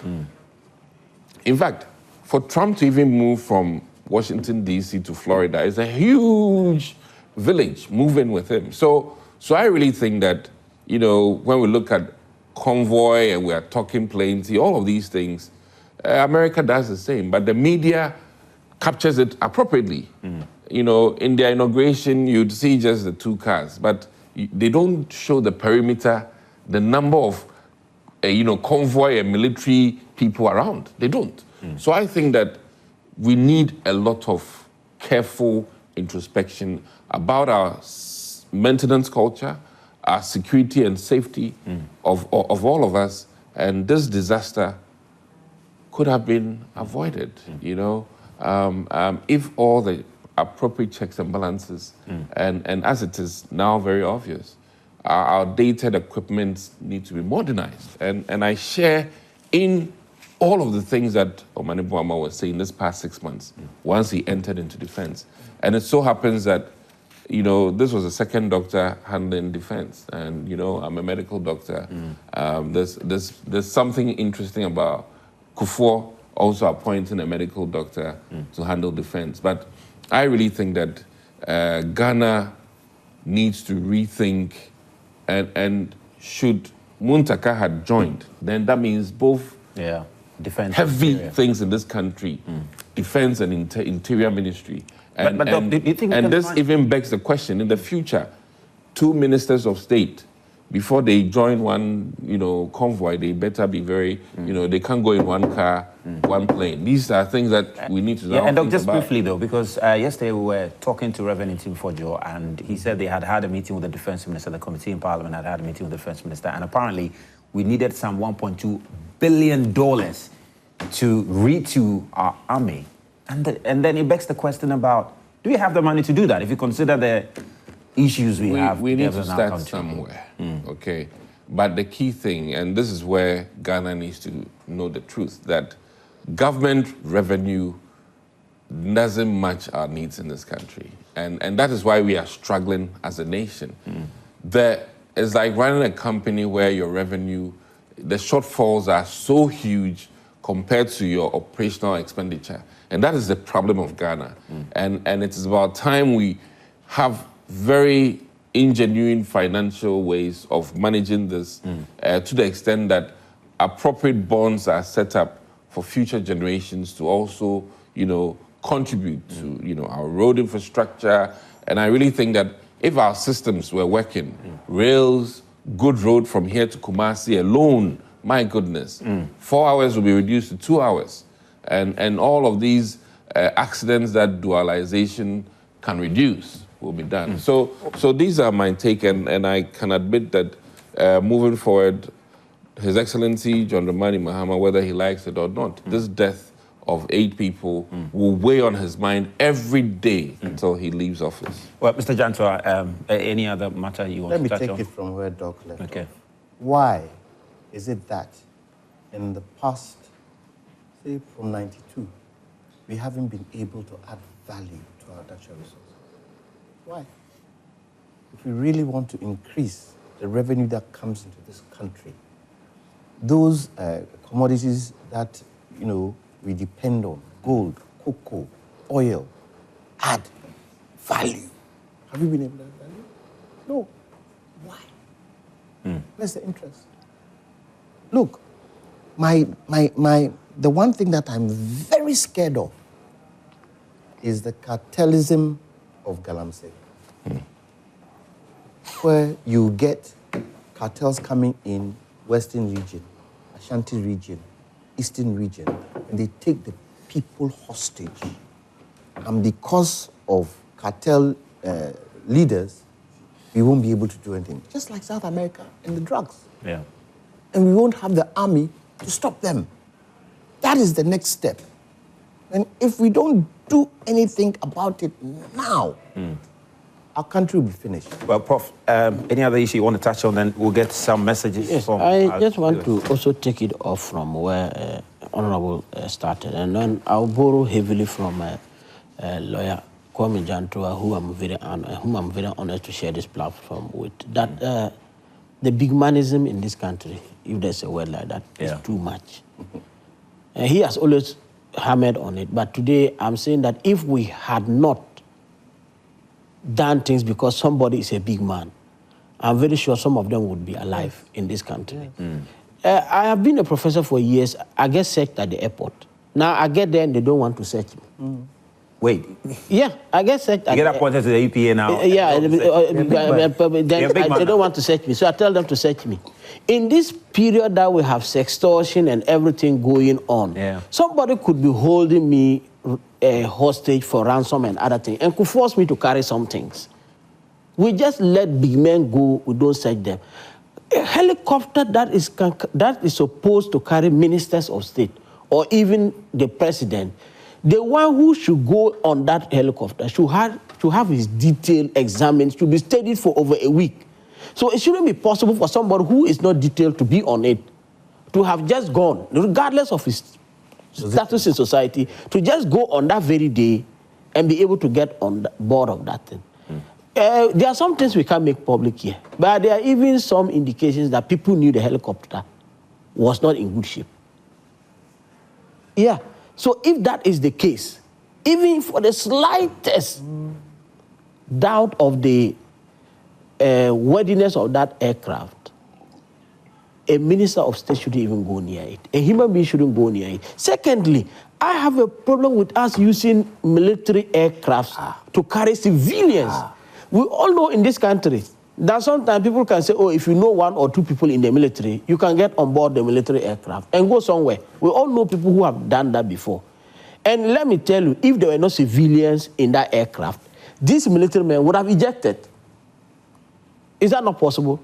In fact, for Trump to even move from Washington, D.C. to Florida is a huge village moving with him. So I really think that, you know, when we look at convoy and we are talking plenty, all of these things, America does the same, but the media captures it appropriately. You know, in their inauguration, you'd see just the 2 cars, but they don't show the perimeter, the number of, you know, convoy and military people around. They don't. So I think that we need a lot of careful introspection about our maintenance culture, our security and safety of all of us, and this disaster could have been avoided, you know, if all the appropriate checks and balances, and as it is now very obvious, our dated equipment needs to be modernized. And I share in all of the things that Omane Boamah was saying this past 6 months, once he entered into defense. And it so happens that, you know, this was the second doctor handling defense. And, you know, I'm a medical doctor. There's something interesting about Kufuor also appointing a medical doctor to handle defense. But I really think that Ghana needs to rethink, and should Muntaka had joined, then that means both defense heavy things in this country, defense and interior ministry. And, but do you think this even begs the question, in the future, 2 ministers of state, before they join one, you know, convoy, they better be very, you know, they can't go in one car, one plane. These are things that we need to now and think just about. briefly though, because yesterday we were talking to Reverend Tim Fojo, and he said they had had a meeting with the defense minister, the committee in parliament had had a meeting with the defense minister, and apparently we needed some $1.2 billion to retool our army. And then it begs the question about, do we have the money to do that? If you consider the issues we have. We need to start somewhere, okay? But the key thing, and this is where Ghana needs to know the truth, that government revenue doesn't match our needs in this country. And that is why we are struggling as a nation. It's like running a company where your revenue, the shortfalls are so huge compared to your operational expenditure. And that is the problem of Ghana. And it is about time we have very ingenuine financial ways of managing this to the extent that appropriate bonds are set up for future generations to also, contribute to, our road infrastructure. And I really think that if our systems were working, rails, good road from here to Kumasi alone, my goodness, 4 hours will be reduced to 2 hours. And all of these accidents that dualization can reduce will be done. So these are my take, and I can admit that moving forward, His Excellency John Dramani Mahama, whether he likes it or not, this death of 8 people will weigh on his mind every day until he leaves office. Well, Mr. Jantua, any other matter you want to touch on? Let me take it from where Doc left off. Okay. Why is it that in the past, say from 92, we haven't been able to add value to our natural resources? Why? If we really want to increase the revenue that comes into this country, those commodities that, we depend on, gold, cocoa, oil, add value. Have you been able to add value? No. Why? Where's the interest? Look, the one thing that I'm very scared of is the cartelism of Galamsey, where you get cartels coming in Western region, Ashanti region, Eastern region, and they take the people hostage. And because of cartel leaders, we won't be able to do anything. Just like South America and the drugs. Yeah. And we won't have the army to stop them. That is the next step. And if we don't do anything about it now, our country will be finished. Well, Prof, any other issue you want to touch on, then we'll get some messages Yes, from... I just want to also take it off from where Honorable started, and then I'll borrow heavily from lawyer Kwame Jantua, whom I'm very honored to share this platform with, that the big manism in this country, if there's a word like that, is too much. He has always hammered on it, but today I'm saying that if we had not done things because somebody is a big man, I'm very sure some of them would be alive in this country. I have been a professor for years. I get searched at the airport. Now I get there and they don't want to search me. Wait. Yeah, I get searched. You get appointed to the EPA now? They don't want to search me, so I tell them to search me. In this period that we have sextortion and everything going on, somebody could be holding me hostage for ransom and other things and could force me to carry some things. We just let big men go, we don't search them. A helicopter that is supposed to carry ministers of state or even the president, the one who should go on that helicopter should have his detail examined, should be studied for over a week. So it shouldn't be possible for somebody who is not detailed to be on it, to have just gone, regardless of his status in society, to just go on that very day and be able to get on the board of that thing. There are some things we can't make public here, but there are even some indications that people knew the helicopter was not in good shape. Yeah. So if that is the case, even for the slightest doubt of the worthiness of that aircraft, a minister of state shouldn't even go near it. A human being shouldn't go near it. Secondly, I have a problem with us using military aircrafts to carry civilians. We all know in this country that sometimes people can say, oh, if you know 1 or 2 people in the military, you can get on board the military aircraft and go somewhere. We all know people who have done that before. And let me tell you, if there were no civilians in that aircraft, these military men would have ejected. Is that not possible?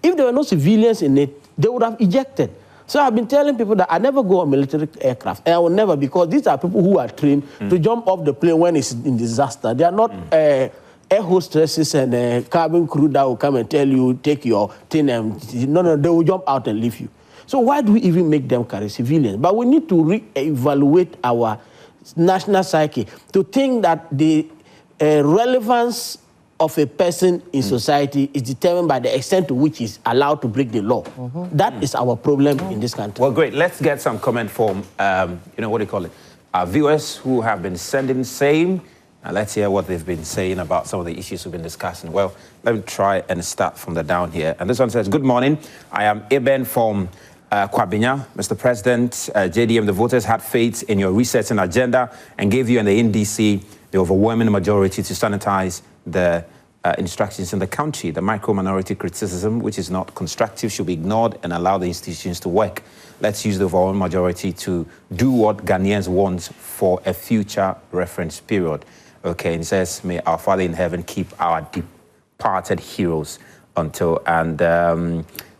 If there were no civilians in it, they would have ejected. So I've been telling people that I never go on military aircraft, and I will never, because these are people who are trained to jump off the plane when it's in disaster. They are not air hostesses and cabin crew that will come and tell you, take your thing, and no, they will jump out and leave you. So why do we even make them carry civilians? But we need to re-evaluate our national psyche to think that the relevance of a person in society is determined by the extent to which he's allowed to break the law. That is our problem in this country. Well, great. Let's get some comment from, what do you call it? Our viewers who have been sending same And let's hear what they've been saying about some of the issues we've been discussing. Well, let me try and start from the down here. And this one says, good morning. I am Eben from Kwabinya. Mr. President, JDM, the voters had faith in your resetting agenda and gave you and the NDC the overwhelming majority to sanitize the instructions in the country. The micro-minority criticism, which is not constructive, should be ignored and allow the institutions to work. Let's use the overwhelming majority to do what Ghanaians want for a future reference period. Okay, and it says, may our Father in heaven keep our departed heroes until, and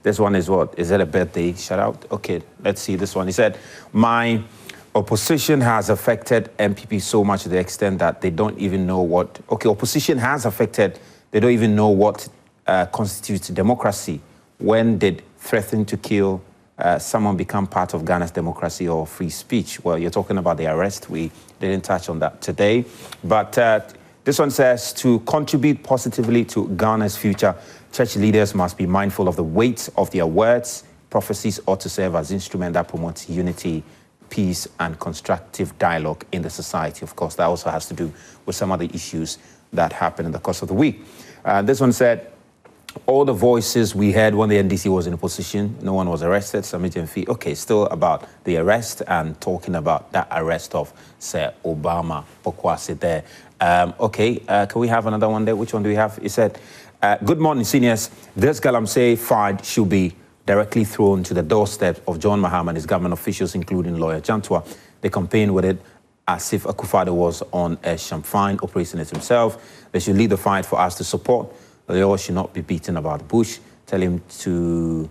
this one is what? Is it a birthday shout out? Okay, let's see this one. He said, my opposition has affected MPP so much to the extent that they don't even know what, okay, opposition has affected, they don't even know what constitutes democracy. When did threatening to kill someone become part of Ghana's democracy or free speech? Well, you're talking about the arrest. We didn't touch on that today. But this one says, to contribute positively to Ghana's future, church leaders must be mindful of the weight of their words. Prophecies ought to serve as instrument that promotes unity, peace, and constructive dialogue in the society. Of course, that also has to do with some of the issues that happened in the course of the week. This one said, all the voices we heard when the NDC was in opposition, no one was arrested, okay, still about the arrest and talking about that arrest of, say, Obama, Pokwasi there. Okay, can we have another one there? Which one do we have? He said, good morning, seniors. This Galamsey fight should be directly thrown to the doorstep of John Mahama and his government officials, including lawyer Jantua. They campaigned with it as if Akufo-Addo was on a champagne operating it himself. They should lead the fight for us to support. They all should not be beaten about the bush. Tell him to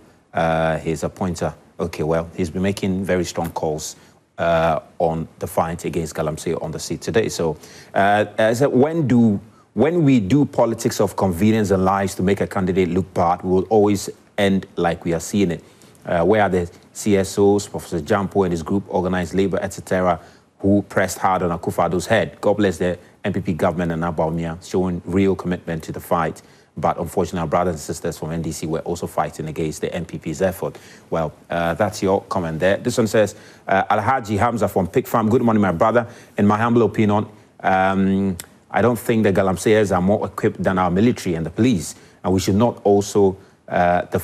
his appointer. Okay, well, he's been making very strong calls on the fight against Galamsey on the seat today. So, when we do politics of convenience and lies to make a candidate look bad, we will always end like we are seeing it. Where are the CSOs, Professor Jampo and his group, organized labor, etc., who pressed hard on Akufo-Addo's head? God bless the MPP government and Abawumia, showing real commitment to the fight. But unfortunately, our brothers and sisters from NDC were also fighting against the MPP's effort. Well, that's your comment there. This one says, Alhaji Hamza from Pig Farm. Good morning, my brother. In my humble opinion, I don't think the Galamseyers are more equipped than our military and the police. And we should not also, the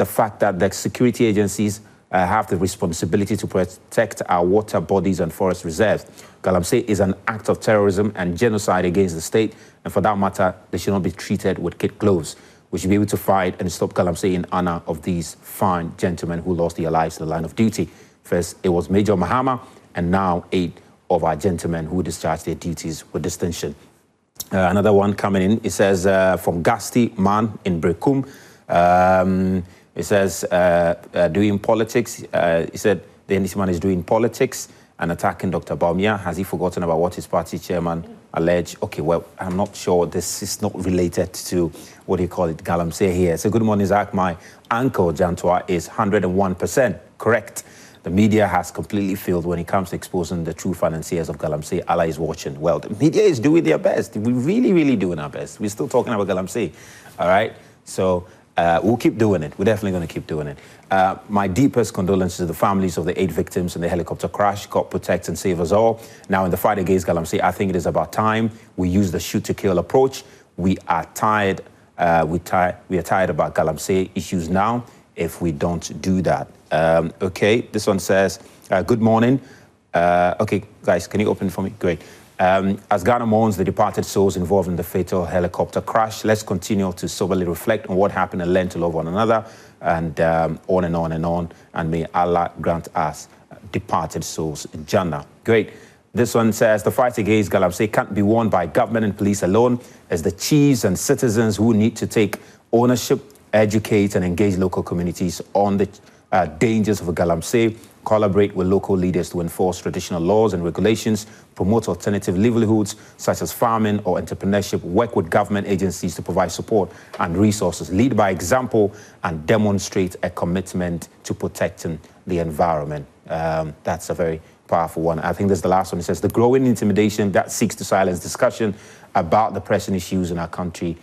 fact that the security agencies have the responsibility to protect our water bodies and forest reserves. Galamsey is an act of terrorism and genocide against the state, and for that matter, they should not be treated with kid gloves. We should be able to fight and stop Galamsey in honor of these fine gentlemen who lost their lives in the line of duty. First, it was Major Mahama, and now 8 of our gentlemen who discharged their duties with distinction. Another one coming in, it says, from Gasti Man in Brekum. It says, doing politics. He said the NDC man is doing politics and attacking Dr. Bawumia. Has he forgotten about what his party chairman alleged? Okay, well, I'm not sure. This is not related to, what do you call it, Galamsey here. So good morning, Zach. My uncle, Jantua, is 101% correct. The media has completely failed when it comes to exposing the true financiers of Galamsey. Allah is watching. Well, the media is doing their best. We're really, really doing our best. We're still talking about Galamsey, all right? So we'll keep doing it. We're definitely going to keep doing it. My deepest condolences to the families of the 8 victims in the helicopter crash. God protect and save us all. Now, in the fight against Galamsey, I think it is about time we use the shoot-to-kill approach. We are tired. We are tired about Galamsey issues now if we don't do that. Okay, this one says, good morning. Okay, guys, can you open for me? Great. As Ghana mourns the departed souls involved in the fatal helicopter crash, let's continue to soberly reflect on what happened and learn to love one another, and on and on and on. And may Allah grant us departed souls in Jannah. Great. This one says, the fight against Galamsey can't be won by government and police alone. It's the chiefs and citizens who need to take ownership, educate and engage local communities on the dangers of Galamsey, collaborate with local leaders to enforce traditional laws and regulations, promote alternative livelihoods such as farming or entrepreneurship, work with government agencies to provide support and resources, lead by example, and demonstrate a commitment to protecting the environment. That's a very powerful one. I think this is the last one. It says, the growing intimidation that seeks to silence discussion about the pressing issues in our country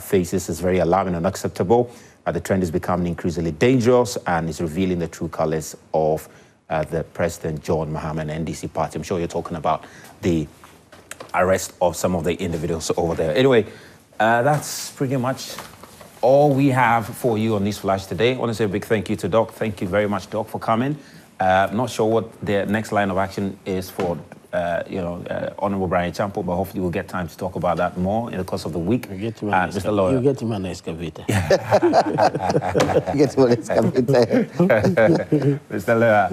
faces is very alarming and unacceptable. The trend is becoming increasingly dangerous and is revealing the true colors of the President John Mahama and NDC party. I'm sure you're talking about the arrest of some of the individuals over there. Anyway, that's pretty much all we have for you on Newsflash today. I want to say a big thank you to Doc. Thank you very much, Doc, for coming. I'm not sure what the next line of action is for, Honorable Brian Champo, but hopefully we'll get time to talk about that more in the course of the week. You get him Mr. Lawyer. You get him an excavator. You get to an excavator. Mr. Lawyer,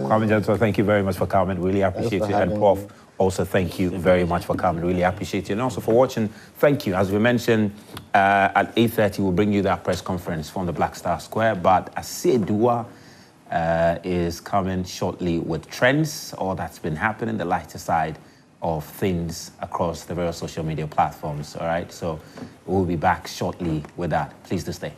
Kwame Janto, thank you very much for coming. Really appreciate you. And Prof, also thank you very much for coming. Really appreciate you. And also for watching, thank you. As we mentioned, at 8:30, we'll bring you that press conference from the Black Star Square. But Asedua is coming shortly with trends, all that's been happening, the lighter side of things across the various social media platforms. All right, so we'll be back shortly with that. Please do stay.